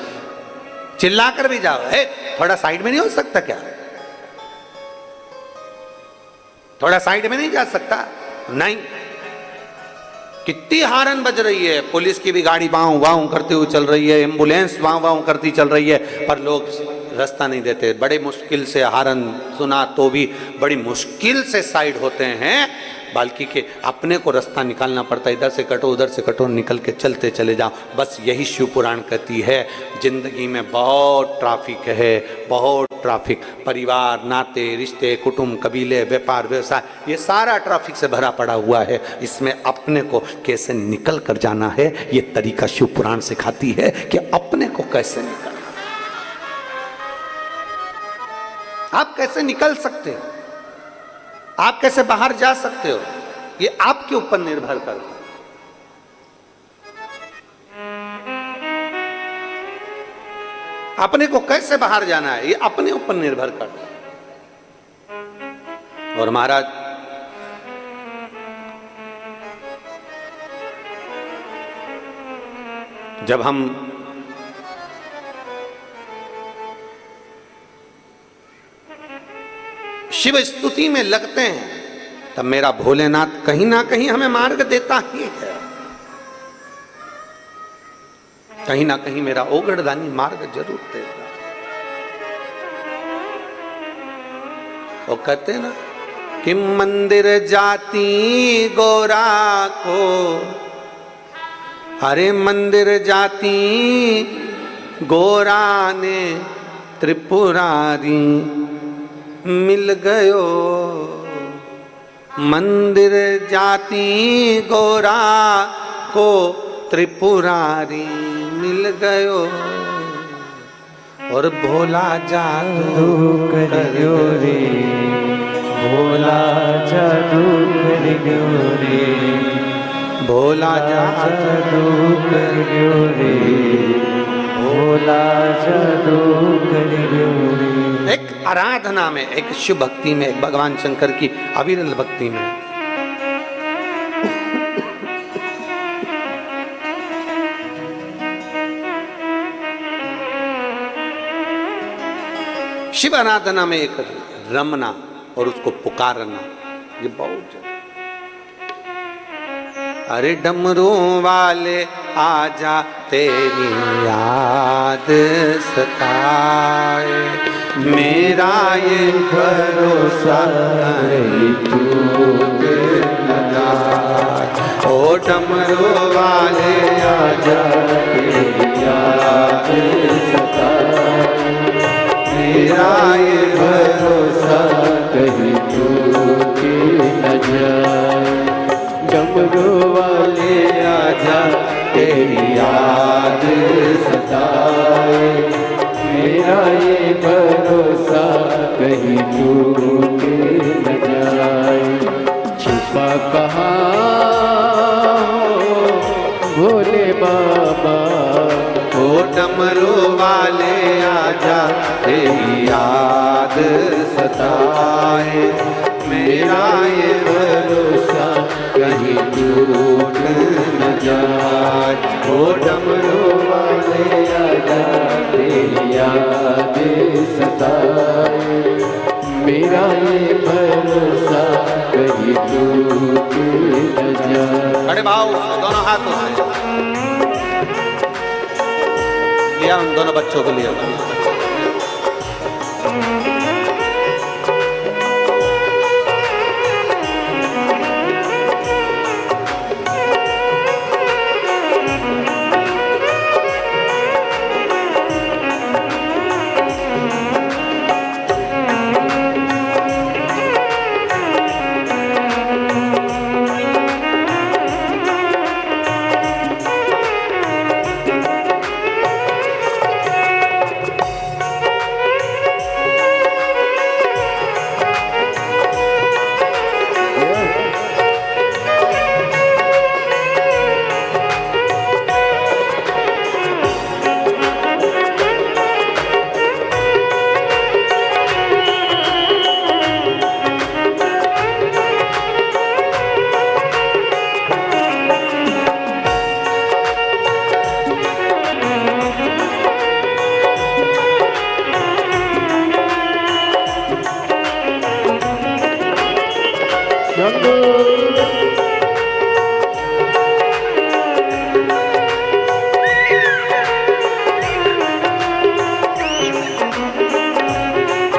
चिल्ला कर भी जाओ, हे थोड़ा साइड में नहीं हो सकता क्या? थोड़ा साइड में नहीं जा सकता? नहीं। कितनी हारन बज रही है, पुलिस की भी गाड़ी वाऊ वाऊ करती हुई चल रही है, एम्बुलेंस वाऊ वाऊ करती चल रही है, पर लोग रास्ता नहीं देते। बड़े मुश्किल से हारन सुना तो भी बड़ी मुश्किल से साइड होते हैं। बल्कि के अपने को रास्ता निकालना पड़ता है। इधर से कटो, उधर से कटो, निकल के चलते चले जाओ। बस यही शिव पुराण कहती है। जिंदगी में बहुत ट्रैफिक है, बहुत ट्रैफिक। परिवार, नाते, रिश्ते, कुटुंब, कबीले, व्यापार, व्यवसाय, ये सारा ट्रैफिक से भरा पड़ा हुआ है। इसमें अपने को कैसे निकल कर जाना है, ये तरीका शिव पुराण सिखाती है कि अपने को कैसे निकल, आप कैसे निकल सकते हो, आप कैसे बाहर जा सकते हो, ये आपके ऊपर निर्भर करता है। अपने को कैसे बाहर जाना है ये अपने ऊपर निर्भर करता है। और महाराज जब हम शिव स्तुति में लगते हैं तब मेरा भोलेनाथ कहीं ना कहीं हमें मार्ग देता ही है, कहीं ना कहीं मेरा ओगड़दानी मार्ग जरूर देता। वो कहते ना कि मंदिर जाती गोरा को, अरे मंदिर जाती गोरा ने त्रिपुरारी मिल गयो, मंदिर जाती गोरा को त्रिपुरारी मिल गयो, और भोला जादू करियो रे, भोला जादू करियो रे, भोला जादू करियो रे, भोला जादू करियो रे। एक आराधना में, एक शिव भक्ति में, एक भगवान शंकर की अविरल भक्ति में शिव आराधना में एक रमना और उसको पुकारना, ये बहुत जरूरी। अरे डमरू वाले आजा तेरी याद सताए, मेरा ये भरोसा नहीं टूट न जाए, ओ डमरू वाले आजा तेरी याद सताए, मेरा ये भरोसा कहीं टूट न जाए, डमरू वाले आजा तेरी याद सताए, मेरा ये भरोसा कहीं टूट न जाए। छुपा कहाँ भोले बाबा, ओ डमरू वाले आजा तेरी याद सताए, मेरा ये भरोसा कहीं टूट न जाए, ओ डमरू वाले आजा तेरी याद सताए, मेरा ये भरोसा कहीं टूट न जाए। अरे भाव दोनों हाथों से लिया, उन दोनों बच्चों को लिया।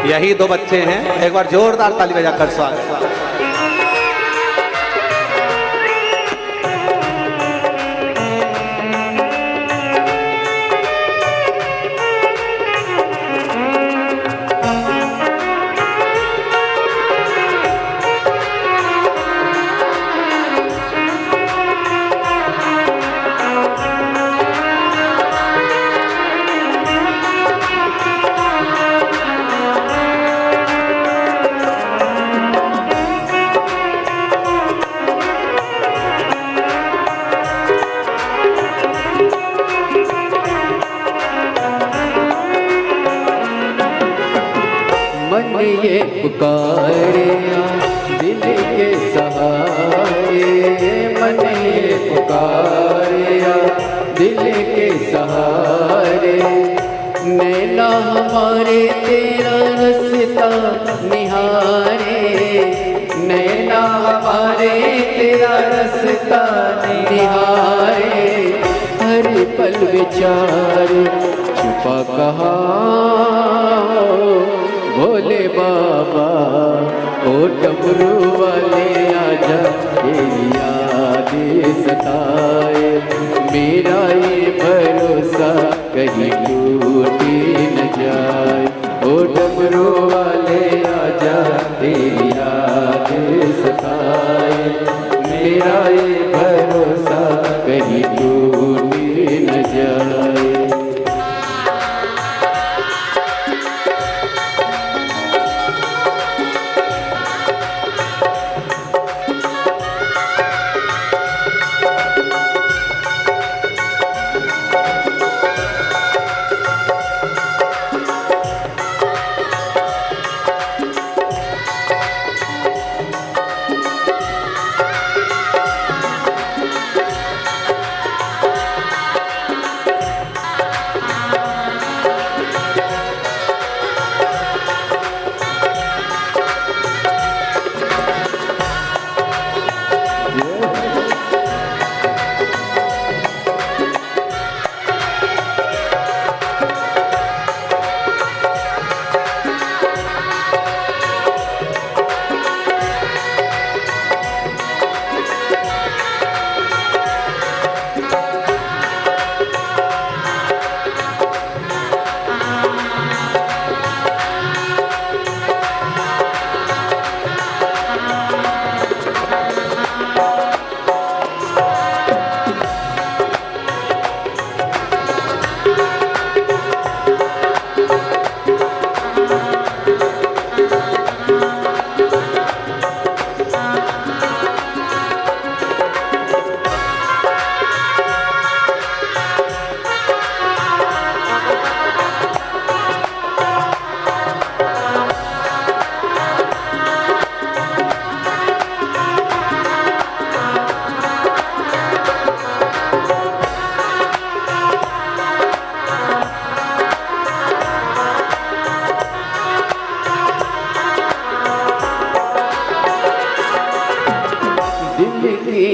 यही दो बच्चे हैं, एक बार जोरदार ताली बजाकर स्वागत। ये पुकारे दिल के सहारे, मन ये पुकारे दिल के सहारे। नैना हमारे तेरा रास्ता निहारे, नैना हमारे तेरा रास्ता निहारे। हर पल विचार छुपा कहाँ भोले बाबा, ओ डमरू वाले आजा तेरी याद सताए। मेरा ये भरोसा कहीं टूट न जाए, ओ डमरू वाले आजा तेरी याद सताए। मेरा ये भरोसा कहीं टूट न जाए।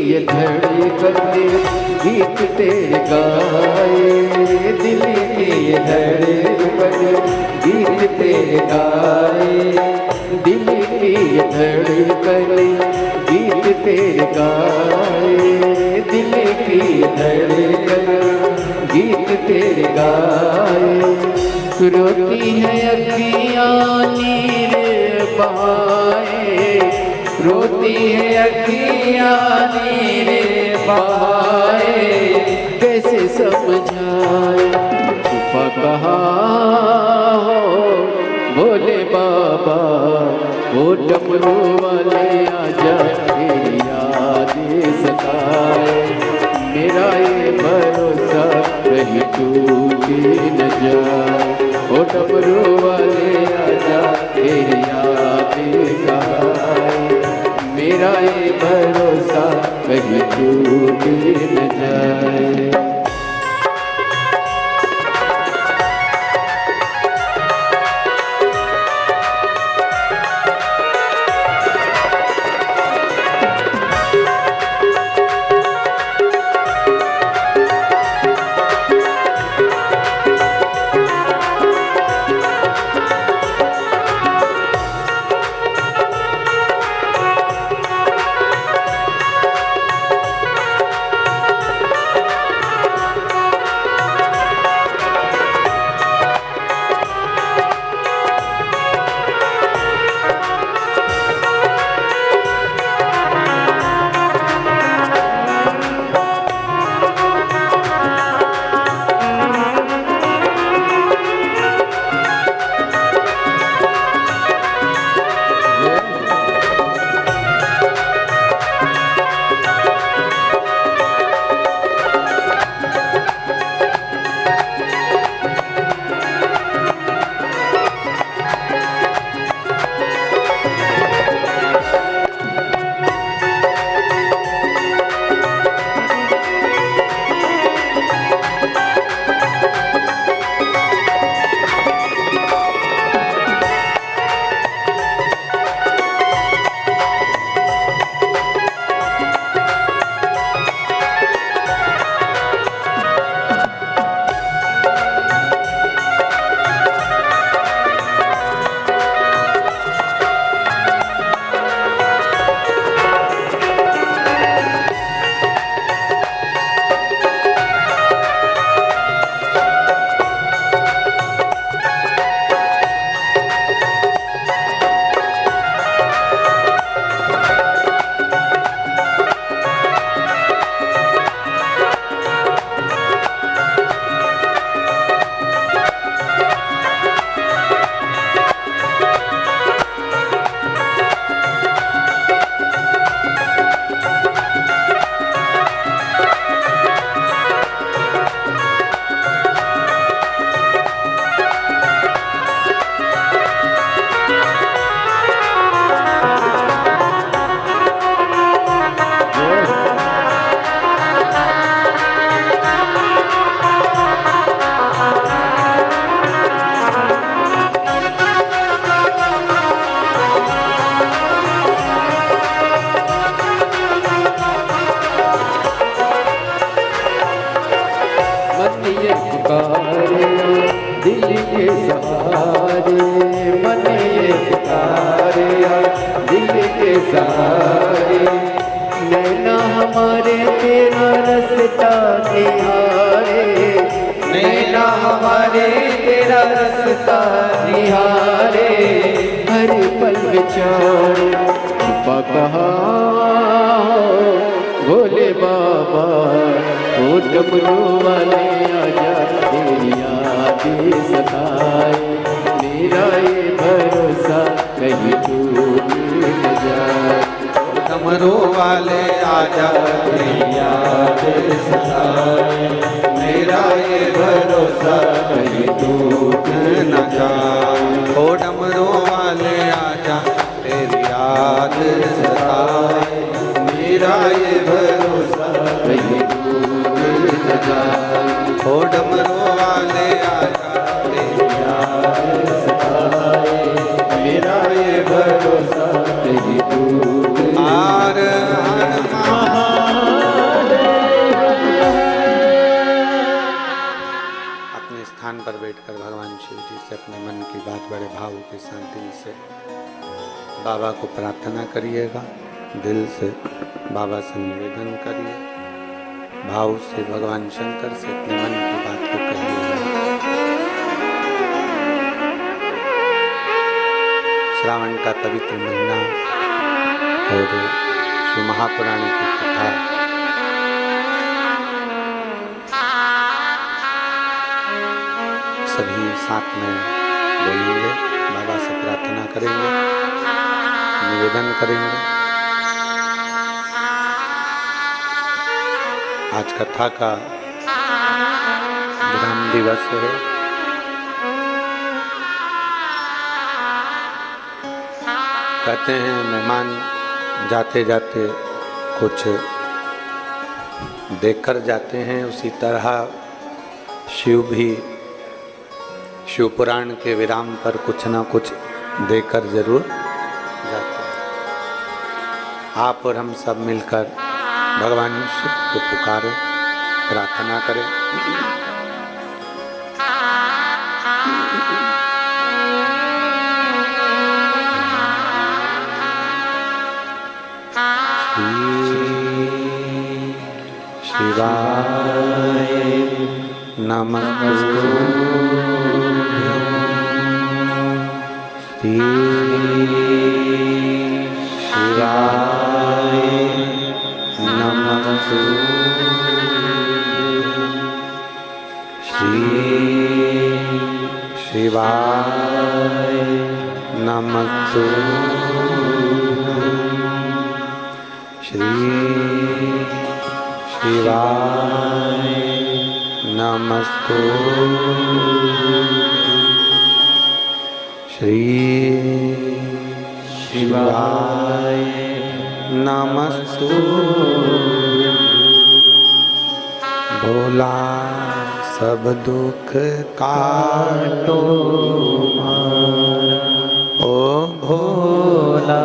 ये धड़कन गीत तेरे गाए, दिल की ये धड़कन गीत तेरे गाए। दिल की ये धड़कन गीत तेरे गाए, दिल की ये धड़कन गीत तेरे गाए। रोती है अखियाँ नीर बहाए, रोती है अखियाँ नीर बहाए। कैसे समझाए छुपा कहाँ हो भोले बाबा, वो डमरू वाले आजा तेरी याद सताए। मेरा ये भरोसा कहीं टूट न जाए, वो डमरू वाले आजा तेरी याद सताए। मेरा ये भरोसा कहीं टूट न जाए। सारे, नैना हमारे तेरा रसता निहारे, नैना हमारे तेरा रसता निहारे, हर पल विचार कहा भोले बाबा, ओ डमरू वाले आजा तेरी याद सताए, मेरा ये भरोसा कहीं टूट न जाए। डमरू वाले आजा तेरी याद सताए, मेरा ये भरोसा कहीं टूट न जाए। ओ डमरू वाले आजा तेरी याद सताए, मेरा ये भरोसा कहीं टूट न जाए। ओ डमरू वाले आजा तेरी याद सताए, मेरा ये भरोसा कहीं टूट न जाए। हर हर महादेव। अपने स्थान पर बैठकर भगवान शिव जी से अपने मन की बात बड़े भाव के साथ दिल से बाबा को प्रार्थना करिएगा, दिल से बाबा से निवेदन करिए, भाव से भगवान शंकर से अपने मन की बात को कहिए। श्रावण का पवित्र महीना और शिव महापुराण की कथा सभी साथ में बोलेंगे, बाबा से प्रार्थना करेंगे, निवेदन करेंगे। आज कथा का विराम दिवस है। कहते हैं मेहमान जाते जाते कुछ देखकर जाते हैं, उसी तरह शिव भी शिव पुराण के विराम पर कुछ ना कुछ देकर जरूर जाते हैं। आप और हम सब मिलकर भगवान शिव को पुकारें, प्रार्थना करें। शिवाय नमस्तुभ्यं, श्री शिवाय नमस्तुभ्यं, श्री शिवाय नमस्तुभ्यं, श्री शिवाय नमस्तुभ्यं, श्री शिवाय नमस्तुभ्यं। भोला सब दुख काटो मारा, ओ भोला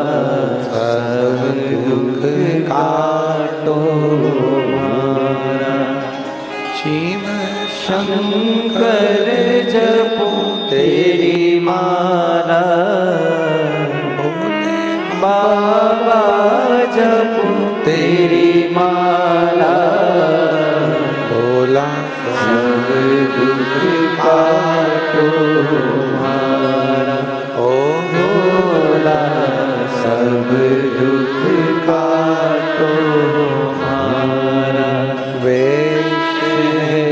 सब दुख काटो मारा, शिव शंकर जपो तेरी माला, भोले बाबा जपो तेरी माला, भोला सब दुख काटो मारा, ओ भोला सब दुख काटो मारा। वेश है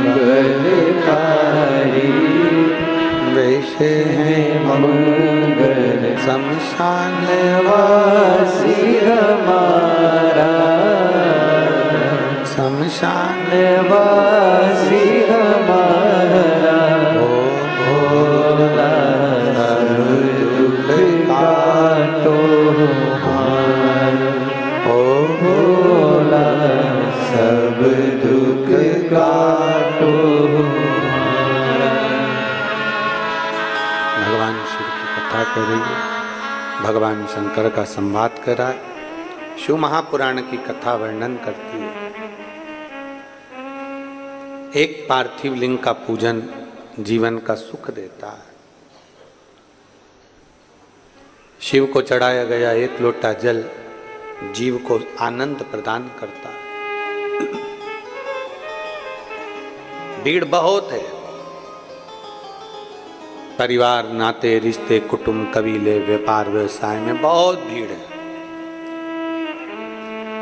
मंगलकारी, वेश है मंगल शमशान वासी हमारा, शमशान वासी हमारा, ओ भोला सब दुख काटो हमारा, ओ भोला सब दुख काटो हमारा। भगवान शिव की कथा कर रही है, भगवान शंकर का संवाद कर रहा है। शिव महापुराण की कथा वर्णन करती है एक पार्थिव लिंग का पूजन जीवन का सुख देता है। शिव को चढ़ाया गया एक लोटा जल जीव को आनंद प्रदान करता है। भीड़ बहुत है, परिवार, नाते, रिश्ते, कुटुंब, कबीले, व्यापार, व्यवसाय में बहुत भीड़ है,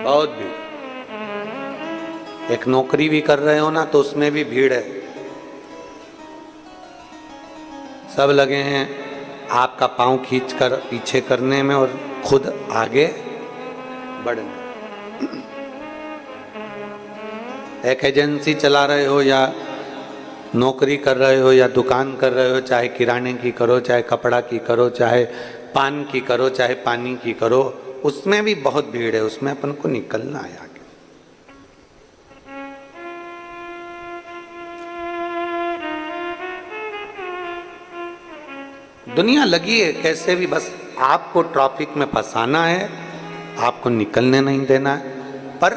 बहुत भीड़। एक नौकरी भी कर रहे हो ना तो उसमें भी भीड़ है। सब लगे हैं आपका पांव खींचकर पीछे करने में और खुद आगे बढ़ने। एक एजेंसी चला रहे हो या नौकरी कर रहे हो या दुकान कर रहे हो, चाहे किराने की करो, चाहे कपड़ा की करो, चाहे पान की करो, चाहे पानी की करो, उसमें भी बहुत भीड़ है। उसमें अपन को निकलना है आगे। दुनिया लगी है कैसे भी, बस आपको ट्रैफिक में फंसाना है, आपको निकलने नहीं देना है। पर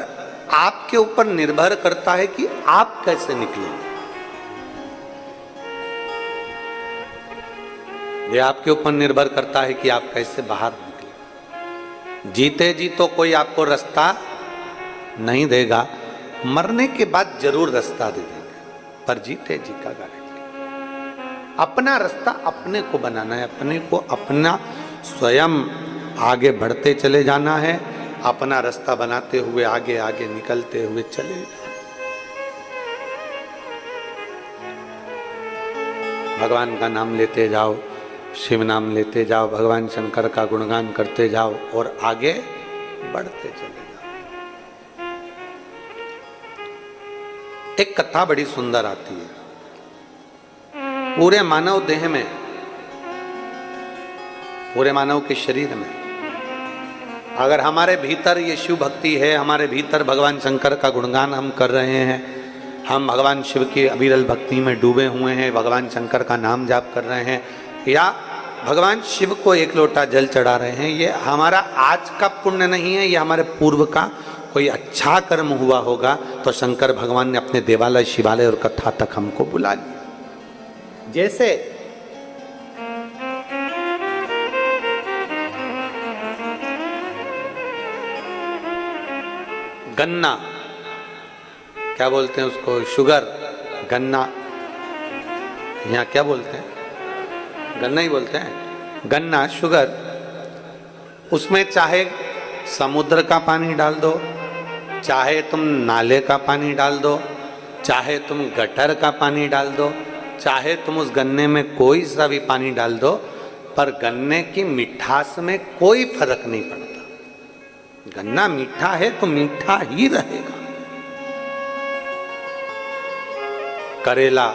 आपके ऊपर निर्भर करता है कि आप कैसे निकलेंगे। ये आपके ऊपर निर्भर करता है कि आप कैसे बाहर निकले। जीते जी तो कोई आपको रास्ता नहीं देगा, मरने के बाद जरूर रास्ता दे देंगे, पर जीते जी का गारंटी। अपना रास्ता अपने को बनाना है, अपने को अपना स्वयं आगे बढ़ते चले जाना है, अपना रास्ता बनाते हुए आगे आगे निकलते हुए चले। भगवान का नाम लेते जाओ, शिव नाम लेते जाओ, भगवान शंकर का गुणगान करते जाओ और आगे बढ़ते चले जाओ। एक कथा बड़ी सुंदर आती है। पूरे मानव देह में, पूरे मानव के शरीर में अगर हमारे भीतर ये शिव भक्ति है, हमारे भीतर भगवान शंकर का गुणगान हम कर रहे हैं, हम भगवान शिव की अविरल भक्ति में डूबे हुए हैं, भगवान शंकर का नाम जाप कर रहे हैं या भगवान शिव को एक लोटा जल चढ़ा रहे हैं, ये हमारा आज का पुण्य नहीं है, ये हमारे पूर्व का कोई अच्छा कर्म हुआ होगा। तो शंकर भगवान ने अपने देवालय, शिवालय और कथा तक हमको बुला लिया। जैसे गन्ना, क्या बोलते हैं उसको, शुगर, गन्ना, यहाँ क्या बोलते हैं, गन्ना ही बोलते हैं, गन्ना, शुगर। उसमें चाहे समुद्र का पानी डाल दो, चाहे तुम नाले का पानी डाल दो, चाहे तुम गटर का पानी डाल दो, चाहे तुम उस गन्ने में कोई सा भी पानी डाल दो, पर गन्ने की मिठास में कोई फर्क नहीं पड़ता। गन्ना मीठा है तो मीठा ही रहेगा। करेला,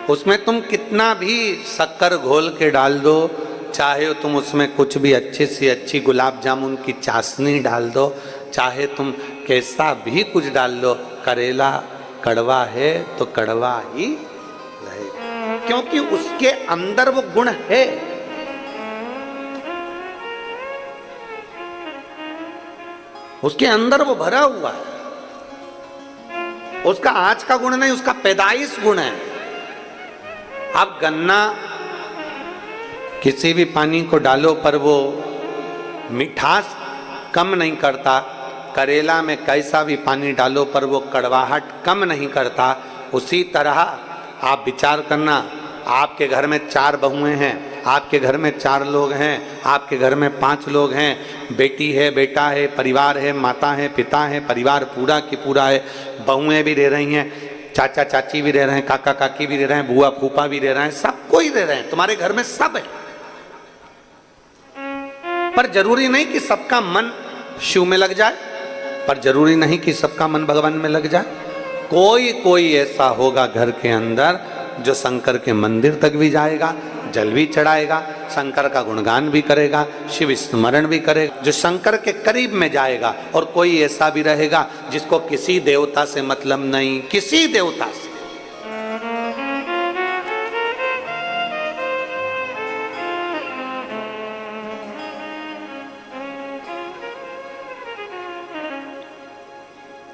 उसमें तुम कितना भी शक्कर घोल के डाल दो, चाहे तुम उसमें कुछ भी अच्छी से अच्छी गुलाब जामुन की चाशनी डाल दो, चाहे तुम कैसा भी कुछ डाल लो, करेला कड़वा है तो कड़वा ही रहेगा, क्योंकि उसके अंदर वो गुण है। उसके अंदर वो भरा हुआ है। उसका आज का गुण नहीं, उसका पैदाइश गुण है। अब गन्ना किसी भी पानी को डालो पर वो मिठास कम नहीं करता, करेला में कैसा भी पानी डालो पर वो कड़वाहट कम नहीं करता। उसी तरह आप विचार करना, आपके घर में 4 बहुएं हैं, आपके घर में 4 लोग हैं, आपके घर में 5 लोग हैं, बेटी है, बेटा है, परिवार है, माता है, पिता है, परिवार पूरा की पूरा है, बहुएं भी रह रही हैं, चाचा चाची भी रह रहे हैं, काका काकी भी रह रहे हैं, बुआ फूफा भी रह रहे हैं, सब कोई रह रहे हैं, तुम्हारे घर में सब है। पर जरूरी नहीं कि सबका मन शिव में लग जाए, पर जरूरी नहीं कि सबका मन भगवान में लग जाए। कोई कोई ऐसा होगा घर के अंदर जो शंकर के मंदिर तक भी जाएगा, जल भी चढ़ाएगा, शंकर का गुणगान भी करेगा, शिव स्मरण भी करेगा, जो शंकर के करीब में जाएगा। और कोई ऐसा भी रहेगा जिसको किसी देवता से मतलब नहीं, किसी देवता से।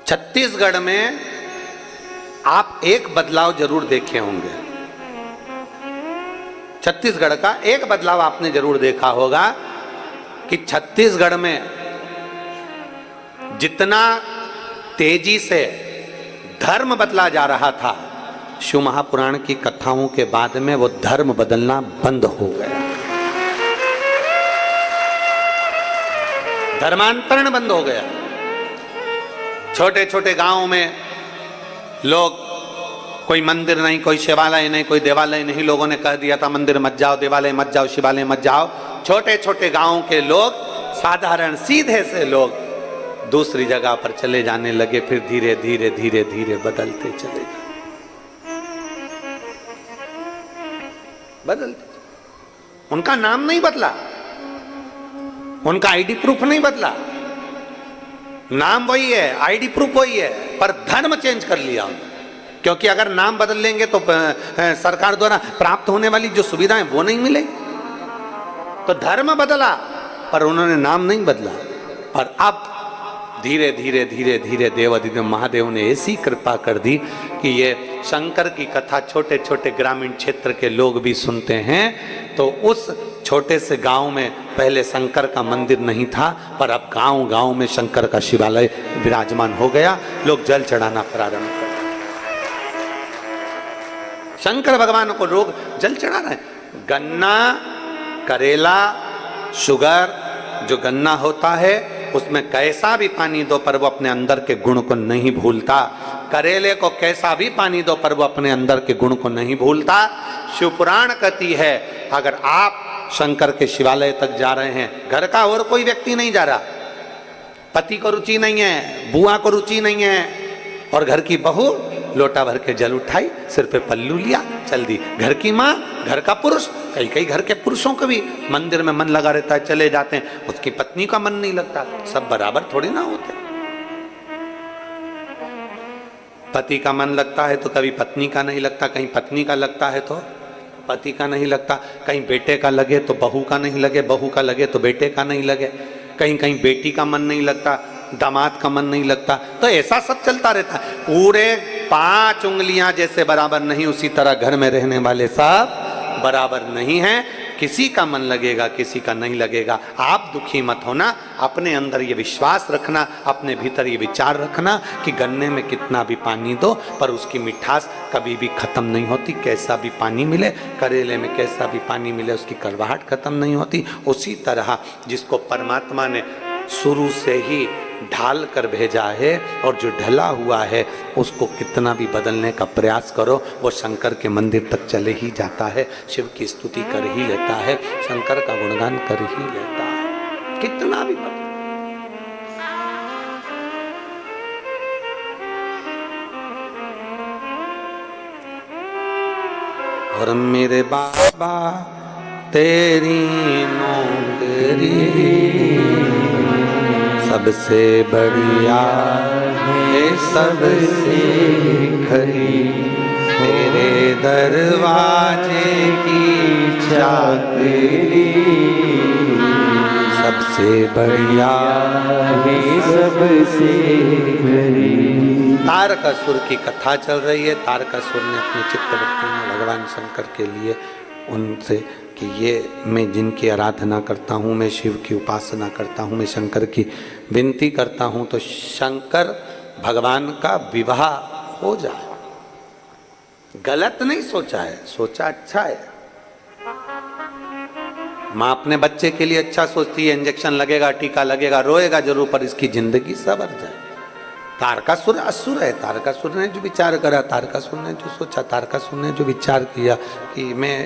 छत्तीसगढ़ में आप एक बदलाव जरूर देखे होंगे। छत्तीसगढ़ का एक बदलाव आपने जरूर देखा होगा कि छत्तीसगढ़ में जितना तेजी से धर्म बदला जा रहा था, शिव महापुराण की कथाओं के बाद में वो धर्म बदलना बंद हो गया, धर्मांतरण बंद हो गया। छोटे छोटे गांवों में लोग, कोई मंदिर नहीं, कोई शिवालय नहीं, कोई देवालय नहीं, लोगों ने कह दिया था मंदिर मत जाओ, देवालय मत जाओ, शिवालय मत जाओ। छोटे छोटे गांवों के लोग, साधारण सीधे से लोग दूसरी जगह पर चले जाने लगे, फिर धीरे धीरे धीरे धीरे बदलते चले गए, बदलते। उनका नाम नहीं बदला, उनका आईडी प्रूफ नहीं बदला, नाम वही है, आईडी प्रूफ वही है, पर धर्म चेंज कर लिया उन्होंने। क्योंकि अगर नाम बदल लेंगे तो सरकार द्वारा प्राप्त होने वाली जो सुविधाएं वो नहीं मिलेगी। तो धर्म बदला पर उन्होंने नाम नहीं बदला। पर अब धीरे धीरे धीरे धीरे देवाधिदेव महादेव ने ऐसी कृपा कर दी कि ये शंकर की कथा छोटे छोटे ग्रामीण क्षेत्र के लोग भी सुनते हैं। तो उस छोटे से गांव में पहले शंकर का मंदिर नहीं था, पर अब गांव गांव में शंकर का शिवालय विराजमान हो गया। लोग जल चढ़ाना प्रारंभ कर, शंकर भगवान को लोग जल चढ़ा रहे हैं। गन्ना, करेला, शुगर, जो गन्ना होता है उसमें कैसा भी पानी दो पर वो अपने अंदर के गुण को नहीं भूलता। करेले को कैसा भी पानी दो पर वो अपने अंदर के गुण को नहीं भूलता। शिवपुराण कहती है अगर आप शंकर के शिवालय तक जा रहे हैं, घर का और कोई व्यक्ति नहीं जा रहा, पति को रुचि नहीं है, बुआ को रुचि नहीं है, और घर की बहू लोटा भर के जल उठाई, सिर पे पल्लू लिया, चल दी। घर की माँ, घर का पुरुष, कई कई घर के पुरुषों को भी मंदिर में मन लगा रहता है, चले जाते हैं, उसकी पत्नी का मन नहीं लगता। सब बराबर थोड़ी ना होते। पति का मन लगता है तो कभी पत्नी का नहीं लगता, कहीं पत्नी का लगता है तो पति का नहीं लगता, कहीं बेटे का लगे तो बहू का नहीं लगे, बहू का लगे तो बेटे का नहीं लगे, कहीं कहीं बेटी का मन नहीं लगता, दामाद का मन नहीं लगता। तो ऐसा सब चलता रहता है। पूरे 5 उंगलियां जैसे बराबर नहीं, उसी तरह घर में रहने वाले सब बराबर नहीं हैं। किसी का मन लगेगा, किसी का नहीं लगेगा। आप दुखी मत होना, अपने अंदर ये विश्वास रखना, अपने भीतर ये विचार रखना कि गन्ने में कितना भी पानी दो पर उसकी मिठास कभी भी खत्म नहीं होती। कैसा भी पानी मिले, करेले में कैसा भी पानी मिले, उसकी कड़वाहट खत्म नहीं होती। उसी तरह जिसको परमात्मा ने शुरू से ही ढाल कर भेजा है और जो ढला हुआ है उसको कितना भी बदलने का प्रयास करो, वो शंकर के मंदिर तक चले ही जाता है, शिव की स्तुति कर ही लेता है, शंकर का गुणगान कर ही लेता है, कितना भी बदल। और मेरे बाबा तेरी नौकरी सबसे बढ़िया है, सबसे खरी, तेरे दरवाजे की चाकरी सबसे बढ़िया है, सबसे खरी। तारकासुर की कथा चल रही है। तारकासुर ने अपने चित्तवृत्ति में भगवान शंकर के लिए उनसे कि ये मैं जिनकी आराधना करता हूँ, मैं शिव की उपासना करता हूँ, मैं शंकर की विनती करता हूँ तो शंकर भगवान का विवाह हो जाए। गलत नहीं सोचा है, सोचा अच्छा है। माँ अपने बच्चे के लिए अच्छा सोचती है, इंजेक्शन लगेगा, टीका लगेगा, रोएगा जरूर पर इसकी जिंदगी सवर जाए। तारकासुर असुर है। तारकासुर ने जो विचार करा, तारकासुर ने जो सोचा, तारकासुर ने जो विचार किया कि मैं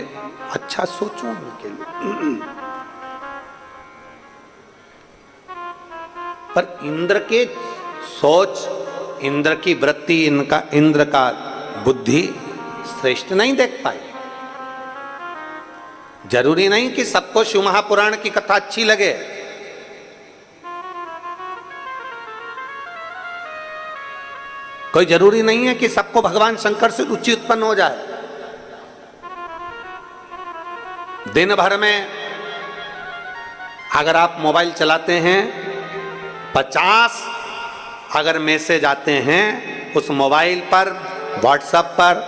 अच्छा सोचूं उनके लिए। पर इंद्र के सोच, इंद्र की वृत्ति, इनका इंद्र का बुद्धि श्रेष्ठ नहीं देख पाए। जरूरी नहीं कि सबको शिव महापुराण की कथा अच्छी लगे। कोई जरूरी नहीं है कि सबको भगवान शंकर से रुचि उत्पन्न हो जाए। दिन भर में अगर आप मोबाइल चलाते हैं, 50 अगर मैसेज आते हैं उस मोबाइल पर, व्हाट्सएप पर,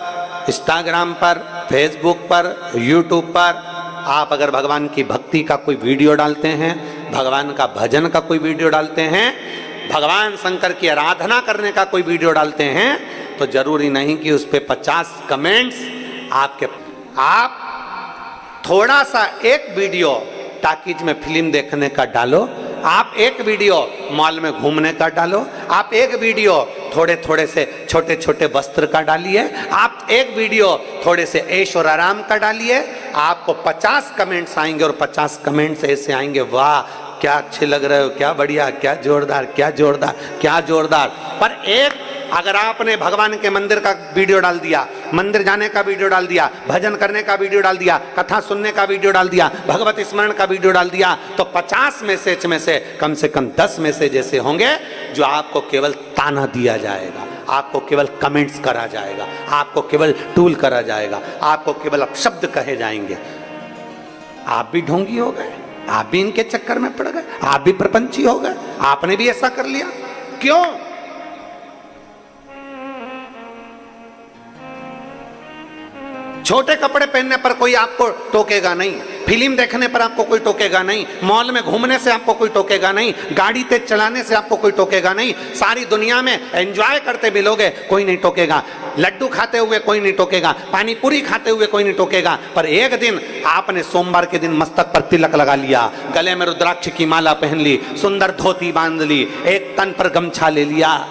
इंस्टाग्राम पर, फेसबुक पर, यूट्यूब पर आप अगर भगवान की भक्ति का कोई वीडियो डालते हैं, भगवान का भजन का कोई वीडियो डालते हैं, भगवान शंकर की आराधना करने का कोई वीडियो डालते हैं, तो जरूरी नहीं कि उस पर 50 कमेंट्स आपके। आप थोड़ा सा एक वीडियो टाकीज में फिल्म देखने का डालो, आप एक वीडियो मॉल में घूमने का डालो, आप एक वीडियो थोड़े थोड़े से छोटे छोटे वस्त्र का डालिए, आप एक वीडियो थोड़े से ऐश और आराम का डालिए, आपको 50 कमेंट्स आएंगे और 50 कमेंट्स ऐसे आएंगे, वाह क्या अच्छे लग रहे हो, क्या बढ़िया, क्या जोरदार, क्या जोरदार, क्या जोरदार। पर एक अगर आपने भगवान के मंदिर का वीडियो डाल दिया, मंदिर जाने का वीडियो डाल दिया, भजन करने का वीडियो डाल दिया, कथा सुनने का वीडियो डाल दिया, भगवत स्मरण का वीडियो डाल दिया, तो 50 मैसेज में से कम 10 मैसेज ऐसे होंगे जो आपको केवल ताना दिया जाएगा, आपको केवल कमेंट्स करा जाएगा, आपको केवल टूल करा जाएगा, आपको केवल अपशब्द कहे जाएंगे। आप भी ढोंगी हो गए, आप भी इनके चक्कर में पड़ गए, आप भी प्रपंची हो गए, आपने भी ऐसा कर लिया। क्यों? छोटे कपड़े पहनने पर कोई आपको टोकेगा नहीं, फिल्म देखने पर आपको कोई टोकेगा नहीं, मॉल में घूमने से आपको कोई टोकेगा नहीं, गाड़ी तेज चलाने से आपको कोई टोकेगा नहीं, सारी दुनिया में एंजॉय करते मिलोगे कोई नहीं टोकेगा, लड्डू खाते हुए कोई नहीं टोकेगा, पानी पूरी खाते हुए कोई नहीं टोकेगा। पर एक दिन आपने सोमवार के दिन मस्तक पर तिलक लगा लिया, गले में रुद्राक्ष की माला पहन ली, सुंदर धोती बांध ली, एक तन पर गमछा ले लिया,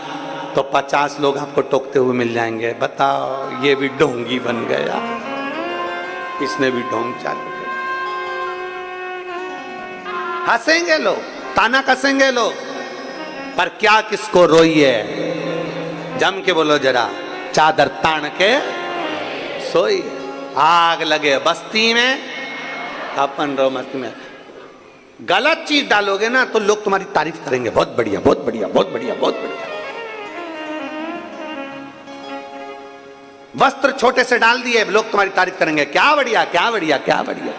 तो 50 लोग आपको टोकते हुए मिल जाएंगे। बताओ, ये भी ढोंगी बन गया, इसने भी ढोंग चालू कर। हंसेंगे लोग, ताना कसेंगे लोग, पर क्या किसको रोइए, जम के बोलो जरा, चादर तान के सोइए। आग लगे बस्ती में, अपन रहो मस्ती में। गलत चीज डालोगे ना तो लोग तुम्हारी तारीफ करेंगे, बहुत बढ़िया, बहुत बढ़िया, बहुत बढ़िया, बहुत बढ़िया। वस्त्र छोटे से डाल दिए, लोग तुम्हारी तारीफ करेंगे, क्या बढ़िया, क्या बढ़िया, क्या बढ़िया।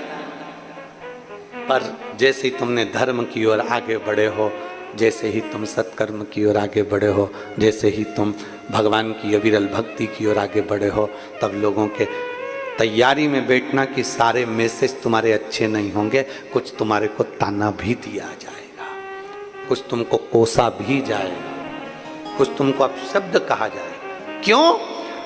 पर जैसे ही तुमने धर्म की ओर आगे बढ़े हो, जैसे ही तुम सत्कर्म की ओर आगे बढ़े हो, जैसे ही तुम भगवान की अविरल भक्ति की ओर आगे बढ़े हो, तब लोगों के तैयारी में बैठना कि सारे मैसेज तुम्हारे अच्छे नहीं होंगे, कुछ तुम्हारे को ताना भी दिया जाएगा, कुछ तुमको कोसा भी जाएगा, कुछ तुमको अपशब्द कहा जाएगा। क्यों?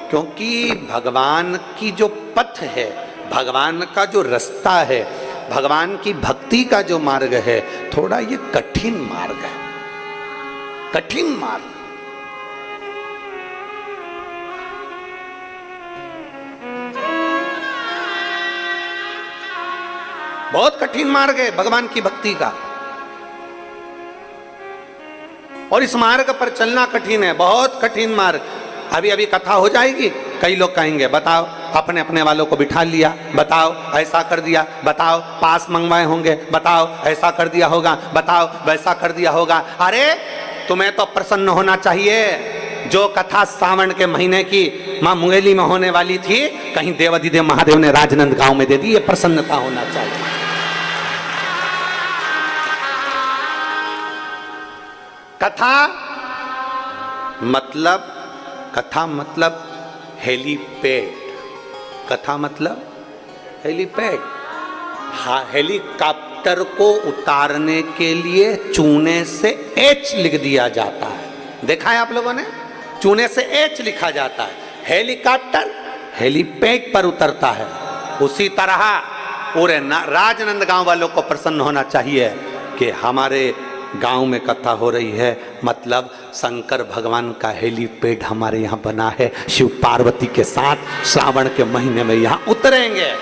क्योंकि भगवान की जो पथ है, भगवान का जो रास्ता है, भगवान की भक्ति का जो मार्ग है, थोड़ा ये कठिन मार्ग है, कठिन मार्ग। बहुत कठिन मार्ग है भगवान की भक्ति का, और इस मार्ग पर चलना कठिन है, बहुत कठिन मार्ग। अभी अभी कथा हो जाएगी, कई लोग कहेंगे बताओ अपने अपने वालों को बिठा लिया, बताओ ऐसा कर दिया, बताओ पास मंगवाए होंगे, बताओ ऐसा कर दिया होगा, बताओ वैसा कर दिया होगा। अरे तुम्हें तो प्रसन्न होना चाहिए। जो कथा सावन के महीने की मां मुंगेली में होने वाली थी, कहीं देवाधिदेव महादेव ने राजनंद गांव में दे दी, ये प्रसन्नता होना चाहिए। कथा मतलब हेलीपैड, कथा मतलब हेलीपैड। हाँ, हेलीकॉप्टर को उतारने के लिए चूने से एच लिख दिया जाता है, देखा है आप लोगों ने, चूने से एच लिखा जाता है। हेलीकॉप्टर हेलीपैड पर उतरता है। उसी तरह पूरे राजनंद गांव वालों को प्रसन्न होना चाहिए कि हमारे गांव में कथा हो रही है, मतलब शंकर भगवान का हेलीपैड हमारे यहाँ बना है। शिव पार्वती के साथ श्रावण के महीने में यहाँ उतरेंगे।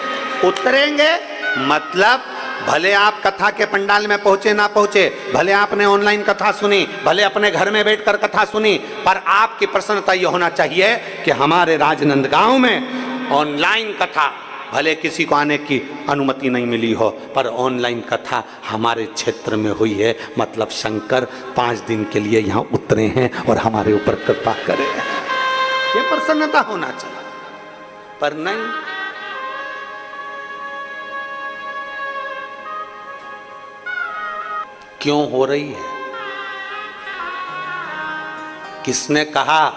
मतलब भले आप कथा के पंडाल में पहुंचे ना पहुंचे, भले आपने ऑनलाइन कथा सुनी, भले अपने घर में बैठकर कथा सुनी, पर आपकी प्रसन्नता यह होना चाहिए कि हमारे राजनंद गांव में ऑनलाइन कथा, भले किसी को आने की अनुमति नहीं मिली हो, पर ऑनलाइन कथा हमारे क्षेत्र में हुई है। मतलब शंकर 5 दिन के लिए यहाँ उतरे हैं और हमारे ऊपर कृपा करे, ये प्रसन्नता होना चाहिए। पर नहीं, क्यों हो रही है? किसने कहा?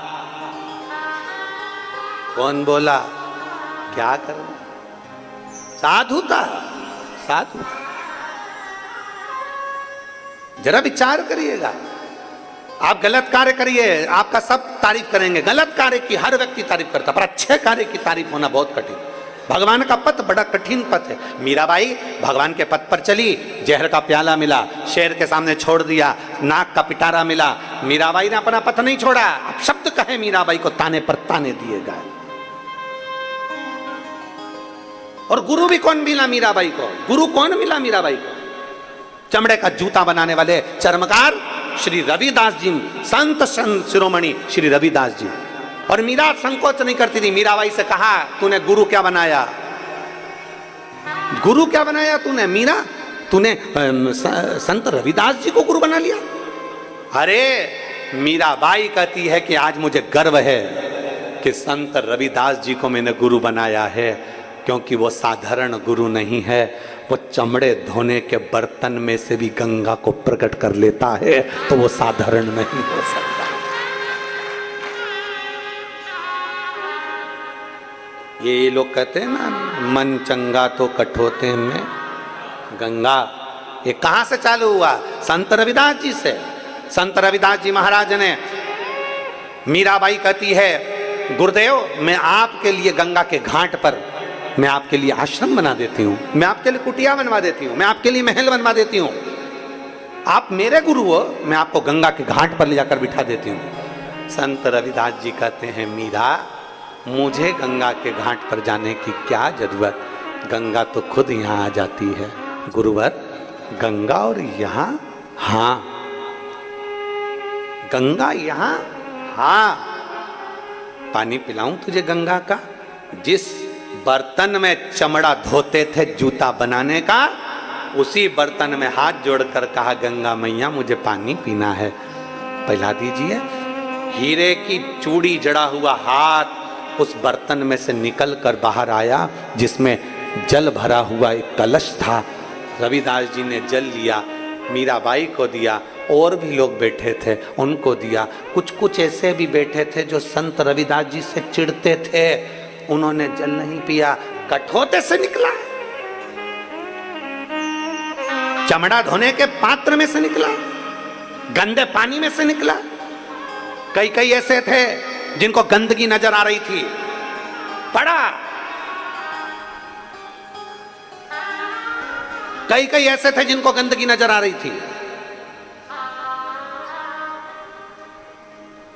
कौन बोला? क्या करें? साधुता, साधु। जरा विचार करिएगा, आप गलत कार्य करिए, आपका सब तारीफ करेंगे। गलत कार्य की हर व्यक्ति तारीफ करता, पर अच्छे कार्य की तारीफ होना बहुत कठिन। भगवान का पथ बड़ा कठिन पथ है। मीराबाई भगवान के पथ पर चली, जहर का प्याला मिला, शेर के सामने छोड़ दिया, नाक का पिटारा मिला, मीराबाई ने अपना पथ नहीं छोड़ा। अब शब्द कहे मीराबाई को ताने पर ताने दिए गए। और गुरु भी कौन मिला मीराबाई को? गुरु कौन मिला मीराबाई को? चमड़े का जूता बनाने वाले चर्मकार श्री रविदास जी, संत शिरोमणि श्री रविदास जी। और मीरा संकोच नहीं करती थी। मीराबाई से कहा, तूने गुरु क्या बनाया? गुरु क्या बनाया तूने? मीरा, तूने संत रविदास जी को गुरु बना लिया? अरे मीराबाई कहती है कि आज मुझे गर्व है कि संत रविदास जी को मैंने गुरु बनाया है, क्योंकि वो साधारण गुरु नहीं है, वो चमड़े धोने के बर्तन में से भी गंगा को प्रकट कर लेता है, तो वो साधारण नहीं हो सकता। ये लोग कहते हैं ना, मन चंगा तो कठोते में गंगा। ये कहां से चालू हुआ? संत रविदास जी से। संत रविदास जी महाराज ने, मीराबाई कहती है, गुरुदेव मैं आपके लिए गंगा के घाट पर मैं आपके लिए आश्रम बना देती हूँ, मैं आपके लिए कुटिया बनवा देती हूँ, मैं आपके लिए महल बनवा देती हूँ। आप मेरे गुरु हो, मैं आपको गंगा के घाट पर ले जाकर बिठा देती हूँ। संत रविदास जी कहते हैं, मीरा मुझे गंगा के घाट पर जाने की क्या जरूरत, गंगा तो खुद यहाँ आ जाती है। गुरुवर, गंगा और यहाँ? हाँ। गंगा यहाँ? हाँ। पानी पिलाऊं तुझे गंगा का? जिस बर्तन में चमड़ा धोते थे जूता बनाने का, उसी बर्तन में हाथ जोड़कर कहा, गंगा मैया मुझे पानी पीना है, पिला दीजिए। हीरे की चूड़ी जड़ा हुआ हाथ उस बर्तन में से निकल कर बाहर आया, जिसमें जल भरा हुआ एक कलश था। रविदास जी ने जल लिया, मीराबाई को दिया, और भी लोग बैठे थे उनको दिया। कुछ कुछ ऐसे भी बैठे थे जो संत रविदास जी से चिढ़ते थे, उन्होंने जल नहीं पिया, कठोते से निकला, चमड़ा धोने के पात्र में से निकला, गंदे पानी में से निकला। कई कई ऐसे थे जिनको गंदगी नजर आ रही थी, पड़ा। कई कई ऐसे थे जिनको गंदगी नजर आ रही थी।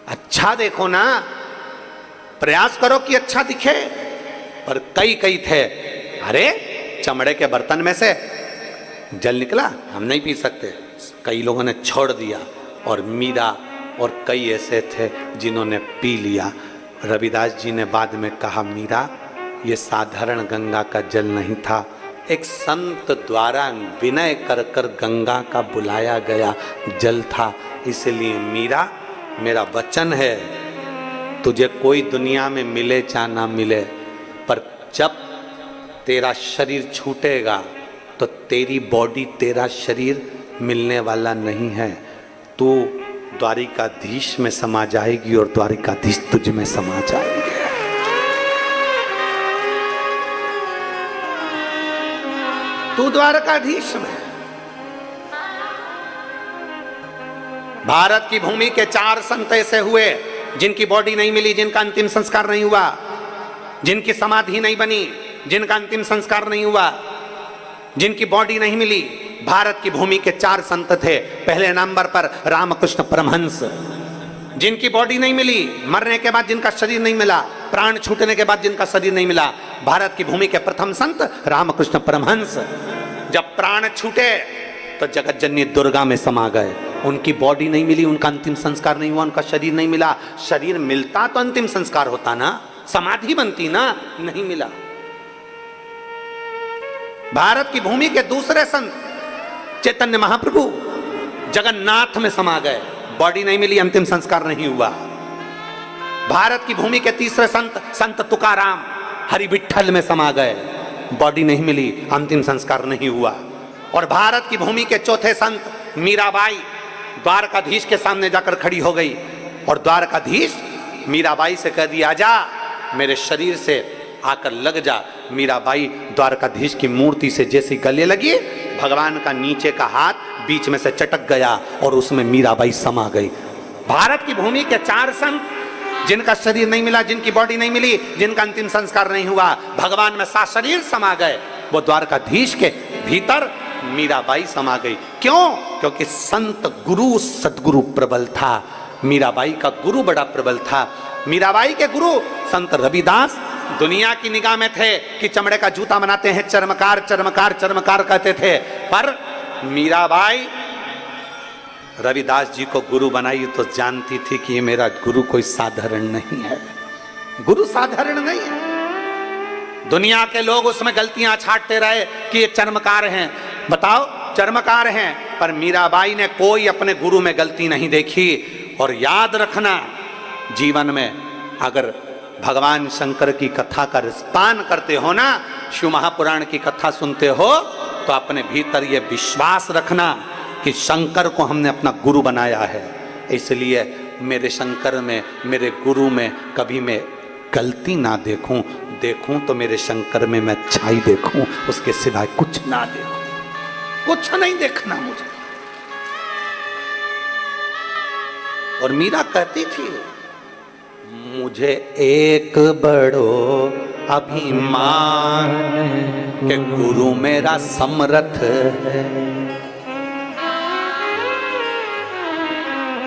अच्छा देखो ना, प्रयास करो कि अच्छा दिखे। पर कई कई थे, अरे चमड़े के बर्तन में से जल निकला, हम नहीं पी सकते। कई लोगों ने छोड़ दिया, और मीरा और कई ऐसे थे जिन्होंने पी लिया। रविदास जी ने बाद में कहा, मीरा ये साधारण गंगा का जल नहीं था, एक संत द्वारा विनय कर कर गंगा का बुलाया गया जल था। इसलिए मीरा, मेरा वचन है, तुझे कोई दुनिया में मिले चाहे ना मिले, पर जब तेरा शरीर छूटेगा तो तेरी बॉडी, तेरा शरीर मिलने वाला नहीं है। तू द्वारिकाधीश में समा जाएगी और द्वारिकाधीश तुझ में समा जाएगी। तू द्वारकाधीश में। भारत की भूमि के 4 संत ऐसे हुए जिनकी बॉडी नहीं मिली, जिनका अंतिम संस्कार नहीं हुआ, जिनकी समाधि नहीं बनी, जिनका अंतिम संस्कार नहीं हुआ, जिनकी बॉडी नहीं मिली। भारत की भूमि के 4 संत थे। पहले नंबर पर रामकृष्ण परमहंस, जिनकी बॉडी नहीं मिली, मरने के बाद जिनका शरीर नहीं मिला, प्राण छूटने के बाद जिनका शरीर नहीं मिला। भारत की भूमि के प्रथम संत रामकृष्ण परमहंस। जब प्राण छूटे तो जगत जननी दुर्गा में समा गए। उनकी बॉडी नहीं मिली, उनका अंतिम संस्कार नहीं हुआ, उनका शरीर नहीं मिला। शरीर मिलता तो अंतिम संस्कार होता ना, समाधि बनती ना, नहीं मिला। भारत की भूमि के दूसरे संत चैतन्य महाप्रभु जगन्नाथ में समा गए, बॉडी नहीं मिली, अंतिम संस्कार नहीं हुआ। भारत की भूमि के तीसरे संत संत तुकाराम हरि विठ्ठल में समा गए, बॉडी नहीं मिली, अंतिम संस्कार नहीं हुआ। और भारत की भूमि के चौथे संत मीराबाई द्वारकाधीश के सामने जाकर खड़ी हो गई, और द्वारकाधीश मीराबाई से कह दिया, आजा, मेरे शरीर से आकर लग जा। मीराबाई द्वारकाधीश की मूर्ति से जैसी गले लगी, भगवान का नीचे का हाथ बीच में से चटक गया और उसमें मीराबाई समा गई। भारत की भूमि के 4 संत जिनका शरीर नहीं मिला, जिनकी बॉडी नहीं मिली, जिनका अंतिम संस्कार नहीं हुआ, भगवान में सशरीर समा गए। वो द्वारकाधीश के भीतर मीराबाई समा गई। क्यों? क्योंकि संत गुरु सदगुरु प्रबल था। मीराबाई का गुरु बड़ा प्रबल था। मीराबाई के गुरु संत रविदास दुनिया की निगाह में थे कि चमड़े का जूता बनाते हैं, चर्मकार चर्मकार चर्मकार कहते थे, पर मीराबाई रविदास जी को गुरु बनाई तो जानती थी कि ये मेरा गुरु कोई साधारण नहीं है। गुरु साधारण नहीं है। दुनिया के लोग उसमें गलतियां छांटते रहे कि ये चर्मकार हैं। बताओ, चर्मकार हैं, पर मीराबाई ने कोई अपने गुरु में गलती नहीं देखी। और याद रखना, जीवन में अगर भगवान शंकर की कथा का रसपान करते हो ना, शिव महापुराण की कथा सुनते हो, तो अपने भीतर ये विश्वास रखना कि शंकर को हमने अपना गुरु बनाया है। इसलिए मेरे शंकर में, मेरे गुरु में कभी मैं गलती ना देखूं, देखूं तो मेरे शंकर में मैं अच्छाई देखूं, उसके सिवाय कुछ ना देखूं, कुछ नहीं देखना मुझे। और मीरा कहती थी, मुझे एक बड़ो अभिमान के गुरु मेरा समर्थ है।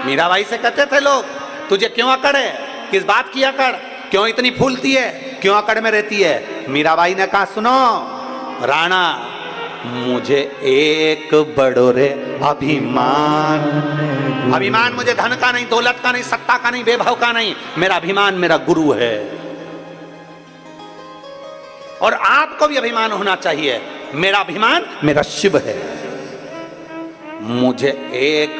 मीराबाई से कहते थे लोग, तुझे क्यों अकड़ है, किस बात की अकड़, क्यों इतनी फूलती है, क्यों अकड़ में रहती है? मीराबाई ने कहा, सुनो राणा, मुझे एक बड़ो रे अभिमान। अभिमान मुझे धन का नहीं, दौलत का नहीं, सत्ता का नहीं, वैभव का नहीं, मेरा अभिमान मेरा गुरु है। और आपको भी अभिमान होना चाहिए, मेरा अभिमान मेरा शिव है। मुझे एक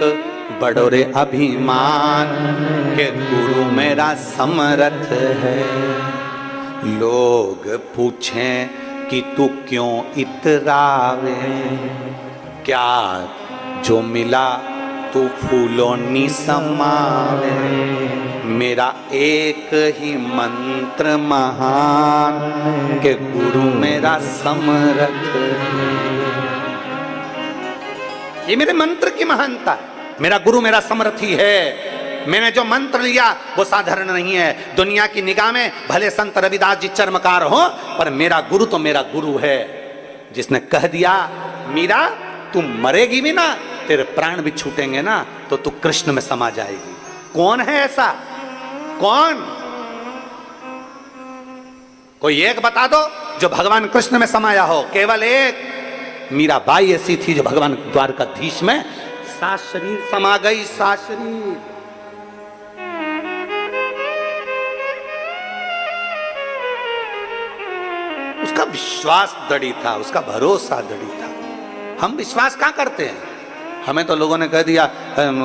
बड़ो रे अभिमान के गुरु मेरा समर्थ है। लोग पूछें कि तू क्यों इतरावे, क्या जो मिला तू फूलों नी समावे। मेरा एक ही मंत्र महान के गुरु मेरा समर्थ। ये मेरे मंत्र की महानता है, मेरा गुरु मेरा समर्थी है। मैंने जो मंत्र लिया वो साधारण नहीं है। दुनिया की निगाह में भले संत रविदास जी चर्मकार हो, पर मेरा गुरु तो मेरा गुरु है, जिसने कह दिया, मीरा तू मरेगी भी ना, तेरे प्राण भी छूटेंगे ना, तो तू कृष्ण में समा जाएगी। कौन है ऐसा? कौन? कोई एक बता दो जो भगवान कृष्ण में समाया हो। केवल एक मीराबाई ऐसी थी जो भगवान द्वारकाधीश में सात शरीर समा गई। सात शरीर। उसका विश्वास दृढ़ था, उसका भरोसा दृढ़ था। हम विश्वास कहां करते हैं? हमें तो लोगों ने कह दिया,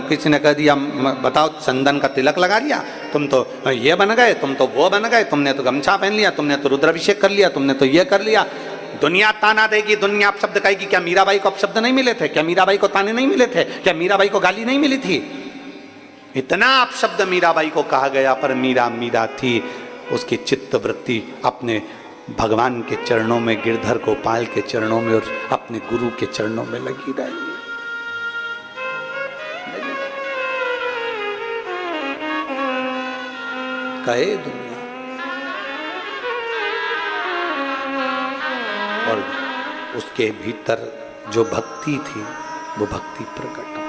किसी ने कह दिया, बताओ चंदन का तिलक लगा लिया, तुम तो ये बन गए, तुम तो वो बन गए, तुमने तो गमछा पहन लिया, तुमने तो रुद्राभिषेक कर लिया, तुमने तो ये कर लिया। दुनिया ताना देगी, दुनिया अपशब्द कहेगी। क्या मीराबाई को अपशब्द नहीं मिले थे? क्या मीराबाई को ताने नहीं मिले थे? क्या मीराबाई को गाली नहीं मिली थी? इतना अपशब्द मीराबाई को कहा गया, पर मीरा मीरा थी। उसकी चित्त वृत्ति अपने भगवान के चरणों में, गिरधर गोपाल के चरणों में और अपने गुरु के चरणों में लगी रही। कहे दुनिया, और उसके भीतर जो भक्ति थी वो भक्ति प्रकट हो।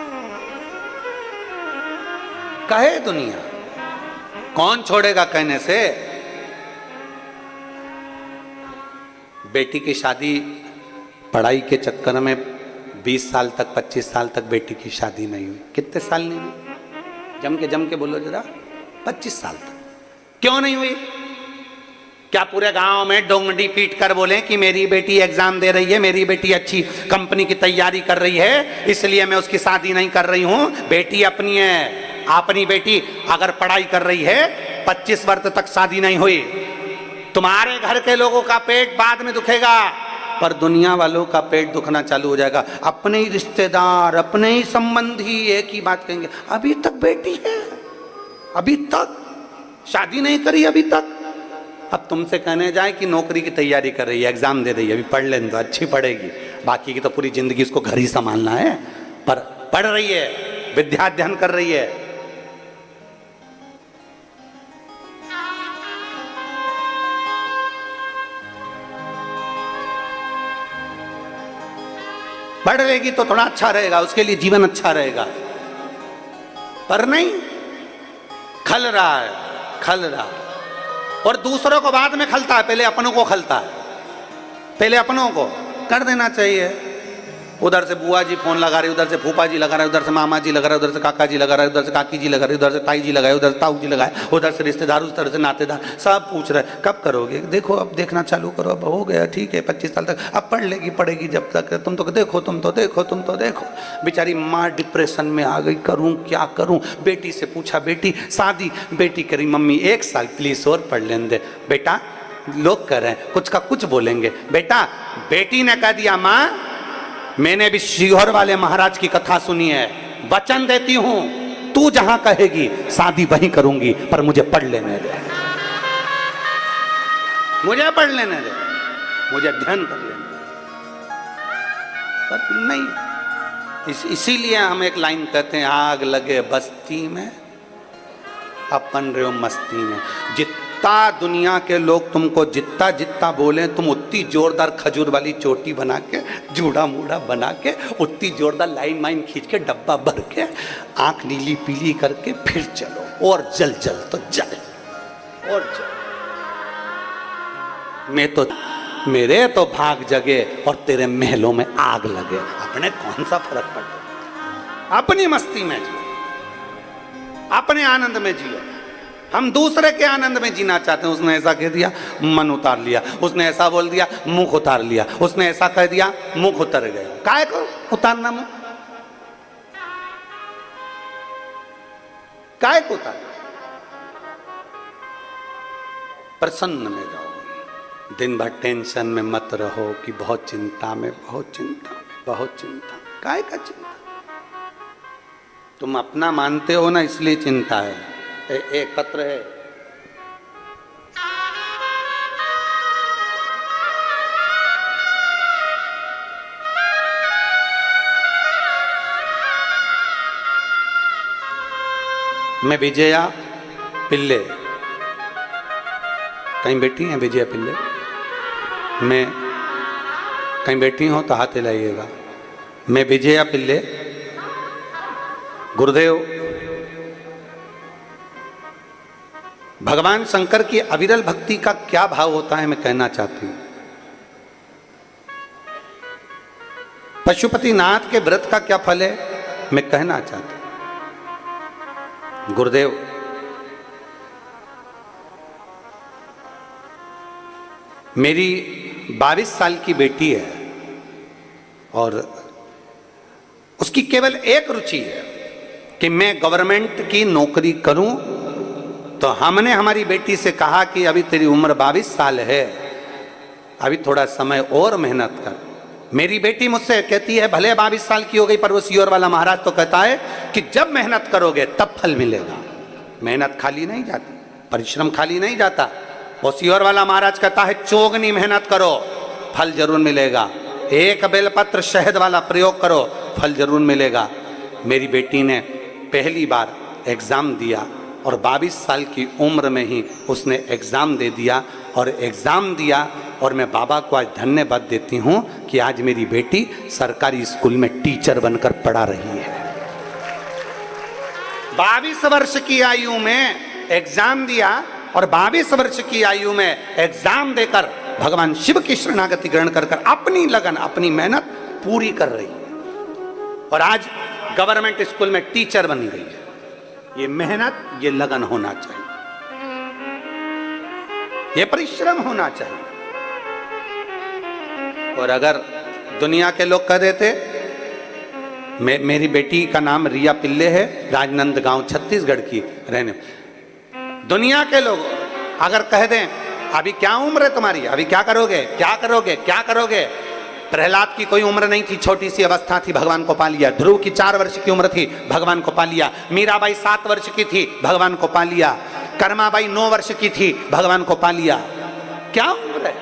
कहे दुनिया, कौन छोड़ेगा कहने से? बेटी की शादी, पढ़ाई के चक्कर में 20 साल तक, 25 साल तक बेटी की शादी नहीं हुई। कितने साल नहीं हुई? जम के बोलो जरा। 25 साल तक। क्यों नहीं हुई? क्या पूरे गांव में डोंगडी पीट कर बोले कि मेरी बेटी एग्जाम दे रही है, मेरी बेटी अच्छी कंपनी की तैयारी कर रही है, इसलिए मैं उसकी शादी नहीं कर रही हूं? बेटी अपनी है। अपनी बेटी अगर पढ़ाई कर रही है, 25 वर्ष तक शादी नहीं हुई, तुम्हारे घर के लोगों का पेट बाद में दुखेगा, पर दुनिया वालों का पेट दुखना चालू हो जाएगा। अपने ही रिश्तेदार, अपने ही संबंधी एक ही बात कहेंगे, अभी तक बेटी है, अभी तक शादी नहीं करी, अभी तक। अब तुमसे कहने जाए कि नौकरी की तैयारी कर रही है, एग्जाम दे रही है, अभी पढ़ लेने दो, अच्छी पढ़ेगी, बाकी की तो पूरी जिंदगी इसको घर ही संभालना है, पर पढ़ रही है, विद्या अध्ययन कर रही है। पढ़ लेगी तो थोड़ा अच्छा रहेगा, उसके लिए जीवन अच्छा रहेगा, पर नहीं, खल रहा है, खल रहा है। और दूसरों को बाद में खलता है, पहले अपनों को खलता है, पहले अपनों को कर देना चाहिए। उधर से बुआ जी फोन लगा रही, उधर से फूफा जी लगा रहे, उधर से मामा जी लगा रहे, उधर से काका जी लगा रहे, उधर से काकी जी लगा रहे, उधर से ताई जी लगाए, उधर से ताऊ जी लगाए, उधर से रिश्तेदार, उधर से नातेदार, सब पूछ रहे कब करोगे, देखो अब देखना चालू करो, अब हो गया, ठीक है 25 साल तक, अब पढ़ लेगी, पढ़ेगी जब तक, तुम तो देखो, तुम तो देखो, तुम तो देखो। बेचारी माँ डिप्रेशन में आ गई, करूँ क्या करूँ। बेटी से पूछा, बेटी शादी, बेटी करी मम्मी 1 साल प्लीज और पढ़ लेने दे। बेटा लोग कह रहे हैं कुछ का कुछ बोलेंगे, बेटा बेटी ने कह दिया माँ मैंने भी शिहोर वाले महाराज की कथा सुनी है, वचन देती हूं तू जहां कहेगी शादी वहीं करूंगी, पर मुझे पढ़ लेने दे, मुझे पढ़ लेने दे, मुझे अध्ययन कर लेने दे। पर नहीं, इसीलिए हम एक लाइन कहते हैं, आग लगे बस्ती में अपन रहे हो मस्ती में। जितना दुनिया के लोग तुमको जितना जितना बोले, तुम उतनी जोरदार खजूर वाली चोटी बना के, जूड़ा मूड़ा बना के, उतनी जोरदार लाइन माइन खींच के, डब्बा भर के, आंख नीली पीली करके फिर चलो, और जल जल तो जल, और जल। मैं तो मेरे तो भाग जगे और तेरे महलों में आग लगे, अपने कौन सा फर्क पड़ता। अपनी मस्ती में जियो, अपने आनंद में जियो। हम दूसरे के आनंद में जीना चाहते हैं। उसने ऐसा कह दिया, मन उतार लिया, उसने ऐसा बोल दिया, मुख उतार लिया, उसने ऐसा कह दिया, मुख उतर गया। काहे को उतारना मुख, काहे को उतार। प्रसन्न में रहो, दिन भर टेंशन में मत रहो कि बहुत चिंता में, बहुत चिंता में, बहुत चिंता में। काहे का चिंता, तुम अपना मानते हो ना, इसलिए चिंता है। एक पत्र है, मैं विजया पिल्ले, कहीं बैठी हैं विजया पिल्ले, मैं कहीं बैठी हो तो हाथ हिलाइएगा। मैं विजया पिल्ले, गुरुदेव भगवान शंकर की अविरल भक्ति का क्या भाव होता है मैं कहना चाहती हूं। पशुपतिनाथ के व्रत का क्या फल है मैं कहना चाहती हूं। गुरुदेव मेरी 22 साल की बेटी है और उसकी केवल एक रुचि है कि मैं गवर्नमेंट की नौकरी करूं। तो हमने हमारी बेटी से कहा कि अभी तेरी उम्र 22 साल है, अभी थोड़ा समय और मेहनत कर। मेरी बेटी मुझसे कहती है भले 22 साल की हो गई, पर वो सियोर वाला महाराज तो कहता है कि जब मेहनत करोगे तब फल मिलेगा। मेहनत खाली नहीं जाती, परिश्रम खाली नहीं जाता। वो सियोर वाला महाराज कहता है चौगनी मेहनत करो, फल जरूर मिलेगा। एक बेलपत्र शहद वाला प्रयोग करो, फल जरूर मिलेगा। मेरी बेटी ने पहली बार एग्जाम दिया और 22 साल की उम्र में ही उसने एग्ज़ाम दे दिया और एग्ज़ाम दिया। और मैं बाबा को आज धन्यवाद देती हूँ कि आज मेरी बेटी सरकारी स्कूल में टीचर बनकर पढ़ा रही है। 22 वर्ष की आयु में एग्ज़ाम दिया और 22 वर्ष की आयु में एग्ज़ाम देकर भगवान शिव की शरणागति ग्रहण कर अपनी लगन, अपनी मेहनत पूरी कर रही है और आज गवर्नमेंट स्कूल में टीचर बनी गई है। ये मेहनत, ये लगन होना चाहिए, ये परिश्रम होना चाहिए। और अगर दुनिया के लोग कह देते, मेरी बेटी का नाम रिया पिल्ले है, राजनंदगांव छत्तीसगढ़ की रहने, दुनिया के लोग अगर कह दें अभी क्या उम्र है तुम्हारी, अभी क्या करोगे, क्या करोगे, क्या करोगे। प्रहलाद की कोई उम्र नहीं थी, छोटी सी अवस्था थी, भगवान को पा लिया। ध्रुव की 4 वर्ष की उम्र थी, भगवान को पा लिया। मीराबाई 7 वर्ष की थी, भगवान को पा लिया। कर्माबाई 9 वर्ष की थी, भगवान को पा लिया। क्या उम्र है?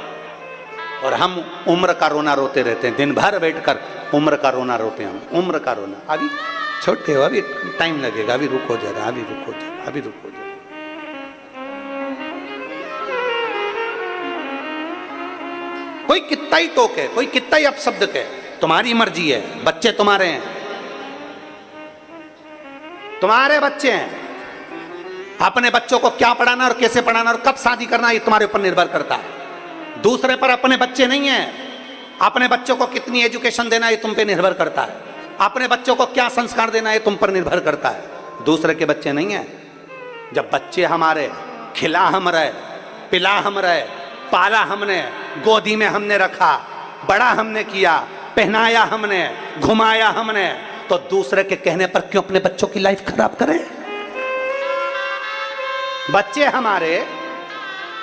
और हम उम्र का रोना रोते रहते हैं, दिन भर बैठकर उम्र का रोना रोते हैं हम, उम्र का रोना। अभी छोटे हो, अभी टाइम लगेगा, अभी रुको जरा, अभी रुको जरा, अभी रुको जरा। कोई कितना ही टोके, कोई कितना ही अपशब्द कहे, तुम्हारी मर्जी है, बच्चे तुम्हारे हैं, तुम्हारे बच्चे हैं। अपने बच्चों को क्या पढ़ाना और कैसे पढ़ाना और कब शादी करना, ये तुम्हारे ऊपर निर्भर करता है। दूसरे पर अपने बच्चे नहीं है। अपने बच्चों को कितनी एजुकेशन देना, ये तुम पे निर्भर करता है। अपने बच्चों को क्या संस्कार देना, ये तुम पर निर्भर करता है, दूसरे के बच्चे नहीं है। जब बच्चे हमारे, खिला हम रहे, पिला हम रहे, पाला हमने, गोदी में हमने रखा, बड़ा हमने किया, पहनाया हमने, घुमाया हमने, तो दूसरे के कहने पर क्यों अपने बच्चों की लाइफ खराब करें? बच्चे हमारे,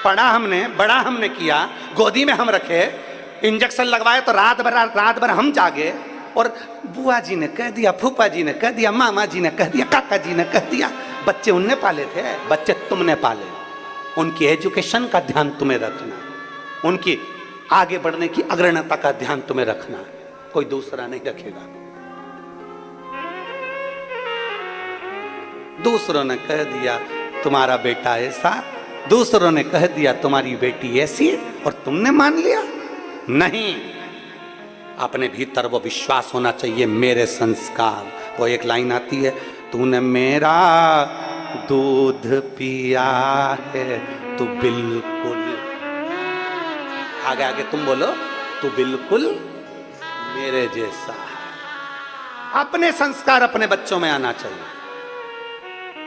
पढ़ा हमने, बड़ा हमने किया, गोदी में हम रखे, इंजेक्शन लगवाए तो रात भर हम जागे, और बुआ जी ने कह दिया, फूफा जी ने कह दिया, मामा जी ने कह दिया, काका जी ने कह दिया। बच्चे उनने पाले थे, बच्चे तुमने पाले। उनकी एजुकेशन का ध्यान तुम्हें रखना, उनकी आगे बढ़ने की अग्रणता का ध्यान तुम्हें रखना, कोई दूसरा नहीं रखेगा। दूसरों ने कह दिया तुम्हारा बेटा ऐसा, दूसरों ने कह दिया तुम्हारी बेटी ऐसी, और तुमने मान लिया? नहीं, अपने भीतर वो विश्वास होना चाहिए, मेरे संस्कार। वो एक लाइन आती है, तूने मेरा दूध पिया है, तू बिल्कुल, आगे आगे तुम बोलो, तू बिल्कुल मेरे जैसा है। अपने संस्कार अपने बच्चों में आना चाहिए।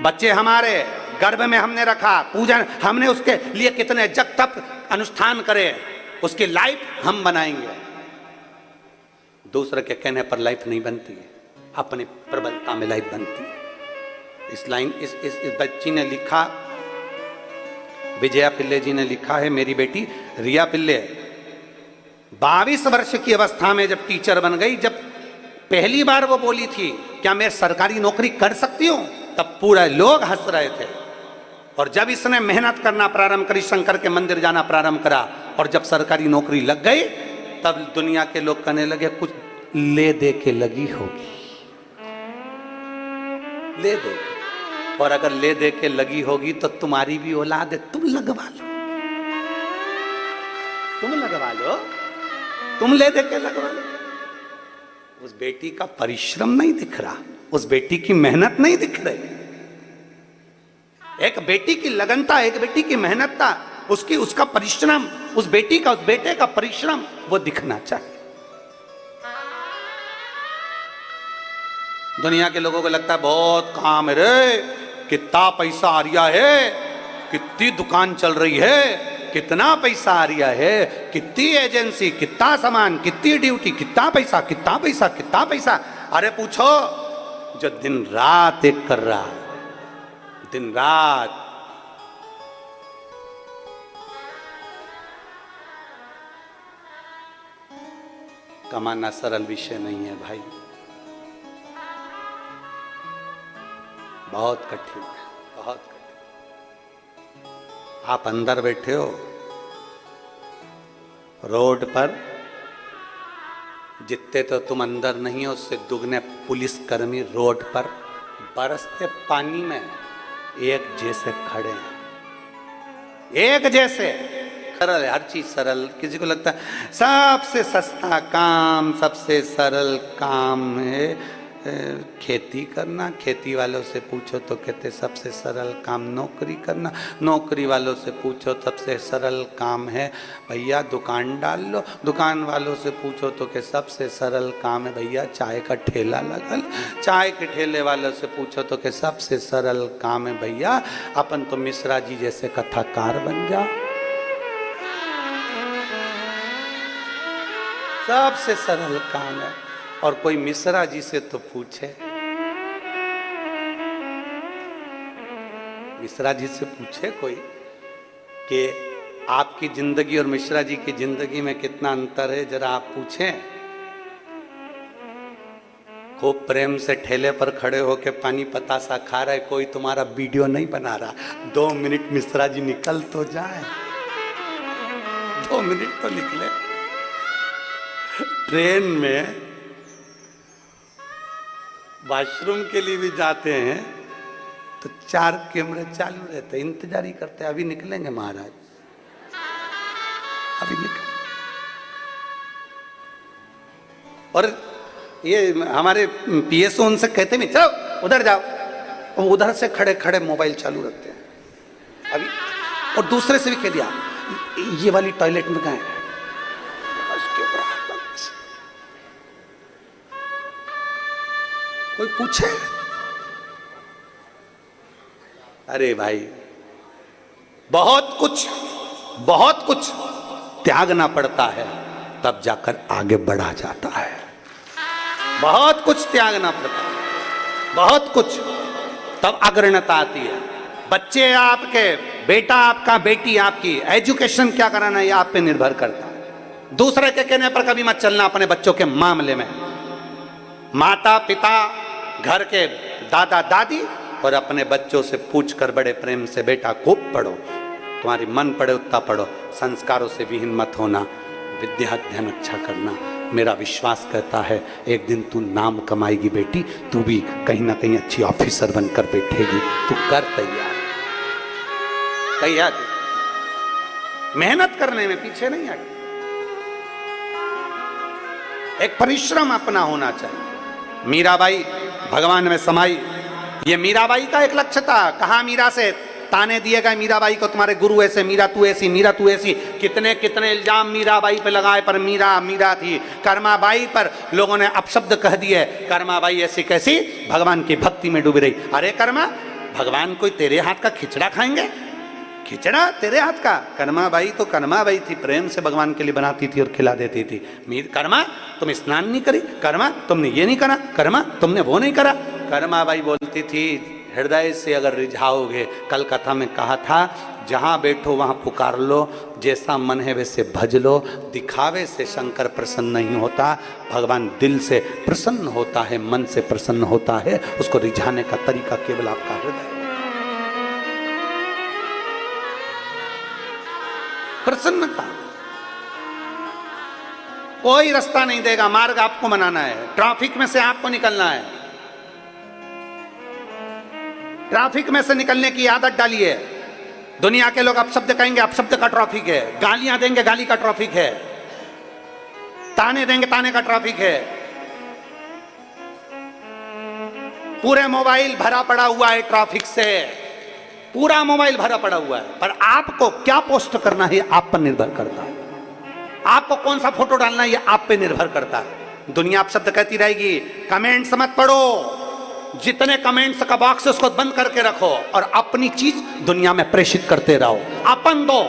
बच्चे हमारे, गर्भ में हमने रखा, पूजन हमने उसके लिए कितने जग तप अनुष्ठान करे, उसकी लाइफ हम बनाएंगे। दूसरे के कहने पर लाइफ नहीं बनती है, अपनी प्रबलता में लाइफ बनती है। इस लाइन इस बच्ची ने लिखा, विजया पिल्ले जी ने लिखा है, मेरी बेटी रिया पिल्ले 22 वर्ष की अवस्था में जब टीचर बन गई, जब पहली बार वो बोली थी क्या मैं सरकारी नौकरी कर सकती हूं, तब पूरे लोग हंस रहे थे। और जब इसने मेहनत करना प्रारंभ करी, शंकर के मंदिर जाना प्रारंभ करा, और जब सरकारी नौकरी लग गई, तब दुनिया के लोग कहने लगे कुछ ले दे के लगी होगी, ले दे। और अगर ले दे के लगी होगी तो तुम्हारी भी औलाद है, तुम लगवा लो, तुम लगवा लो, तुम ले दे के लगवा लो। उस बेटी का परिश्रम नहीं दिख रहा, उस बेटी की मेहनत नहीं दिख रही। एक बेटी की लगनता, एक बेटी की मेहनतता, उसका परिश्रम, उस बेटी का, उस बेटे का परिश्रम वो दिखना चाहिए। दुनिया के लोगों को लगता है बहुत काम है रे, कितना पैसा आ रहा है, कितनी दुकान चल रही है, कितना पैसा आ रहा है, कितनी एजेंसी, कितना सामान, कितनी ड्यूटी, कितना पैसा, कितना पैसा, कितना पैसा। अरे पूछो जो दिन रात एक कर रहा है, दिन रात, कमाना सरल विषय नहीं है भाई, बहुत कठिन है, बहुत कठिन। आप अंदर बैठे हो, रोड पर जितने तो तुम अंदर नहीं हो, उससे दुगने पुलिसकर्मी रोड पर बरसते पानी में एक जैसे खड़े हैं, एक जैसे। सरल है, हर चीज सरल। किसी को लगता है सबसे सस्ता काम, सबसे सरल काम है खेती करना, खेती वालों से पूछो तो कहते सबसे सरल काम नौकरी करना, नौकरी वालों से पूछो सबसे सरल काम है भैया दुकान डाल लो, दुकान वालों से पूछो तो कि सबसे सरल काम है भैया चाय का ठेला लगा लो, चाय के ठेले वालों से पूछो तो कि सबसे सरल काम है भैया अपन तो मिश्रा जी जैसे कथाकार बन जाओ। सबसे सरल काम है। और कोई मिश्रा जी से तो पूछे, मिश्रा जी से पूछे कोई कि आपकी जिंदगी और मिश्रा जी की जिंदगी में कितना अंतर है, जरा आप पूछें। खूब प्रेम से ठेले पर खड़े होके पानी पतासा खा रहे, कोई तुम्हारा वीडियो नहीं बना रहा, 2 मिनट मिश्रा जी निकल तो जाए। 2 मिनट तो निकले। ट्रेन में वॉशरूम के लिए भी जाते हैं तो 4 कैमरे चालू रहते हैं, इंतजार ही करते हैं, अभी निकलेंगे महाराज, अभी निकल। और ये हमारे पीएसओ उनसे कहते नहीं चलो उधर जाओ, और उधर से खड़े खड़े मोबाइल चालू रखते हैं अभी। और दूसरे से भी कह दिया ये वाली टॉयलेट में कहाँ है, उसके ऊपर हाथ लगा से। कोई पूछे? अरे भाई बहुत कुछ त्यागना पड़ता है, तब जाकर आगे बढ़ा जाता है। बहुत कुछ त्यागना पड़ता है, बहुत कुछ, तब अग्रणता आती है। बच्चे आपके, बेटा आपका, बेटी आपकी, एजुकेशन क्या कराना है ये आप पे निर्भर करता है। दूसरे के कहने पर कभी मत चलना अपने बच्चों के मामले में। माता पिता, घर के दादा दादी और अपने बच्चों से पूछकर बड़े प्रेम से बेटा खूब पढ़ो, तुम्हारी मन पड़े उतना पढ़ो, संस्कारों से विहीन मत होना, विद्या अध्ययन अच्छा करना। मेरा विश्वास कहता है एक दिन तू नाम कमाएगी बेटी, तू भी कहीं ना कहीं अच्छी ऑफिसर बनकर बैठेगी। तू कर तैयार, तैयार, मेहनत करने में पीछे नहीं हट। एक परिश्रम अपना होना चाहिए। मीराबाई भगवान में समाई, ये मीराबाई का एक लक्ष्य था। कहा मीरा से ताने दिए गए मीराबाई को, तुम्हारे गुरु ऐसे, मीरा तू ऐसी, मीरा तू ऐसी। कितने कितने इल्जाम मीराबाई पे लगाए, पर मीरा थी। कर्माबाई पर लोगों ने अपशब्द कह दिए, कर्माबाई ऐसी कैसी, भगवान की भक्ति में डूबी रही। अरे कर्मा, भगवान कोई तेरे हाथ का खिचड़ा खाएंगे? खिचड़ा तेरे हाथ का? कर्माबाई तो कर्माबाई थी, प्रेम से भगवान के लिए बनाती थी और खिला देती थी। कर्मा तुम स्नान नहीं करी, कर्मा तुमने ये नहीं करा, कर्मा तुमने वो नहीं करा। कर्माबाई बोलती थी हृदय से अगर रिझाओगे, कल कथा में कहा था जहां बैठो वहां पुकार लो, जैसा मन है वैसे भज लो। दिखावे से शंकर प्रसन्न नहीं होता, भगवान दिल से प्रसन्न होता है, मन से प्रसन्न होता है। उसको रिझाने का तरीका केवल आपका हृदय। प्रसन्नता कोई रास्ता नहीं देगा, मार्ग आपको बनाना है। ट्रैफिक में से आपको निकलना है, ट्रैफिक में से निकलने की आदत डालिए। दुनिया के लोग अपशब्द कहेंगे, अपशब्द का ट्रैफिक है। गालियां देंगे, गाली का ट्रैफिक है। ताने देंगे, ताने का ट्रैफिक है। पूरे मोबाइल भरा पड़ा हुआ है ट्रैफिक से, पूरा मोबाइल भरा पड़ा हुआ है। पर आपको क्या पोस्ट करना है आप पर निर्भर करता है। आपको कौन सा फोटो डालना है ये आप पे निर्भर करता है। दुनिया अपशब्द कहती रहेगी, कमेंट्स मत पढ़ो, जितने कमेंट्स का बॉक्स है उसको बंद करके रखो और अपनी चीज दुनिया में प्रेषित करते रहो। अपन दो,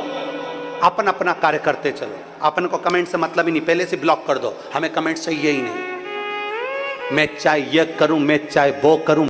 अपन अपना कार्य करते चलो। अपन को कमेंट से मतलब ही नहीं, पहले से ब्लॉक कर दो। हमें कमेंट चाहिए ही नहीं। मैं चाहे ये करूं, मैं चाहे वो करूं,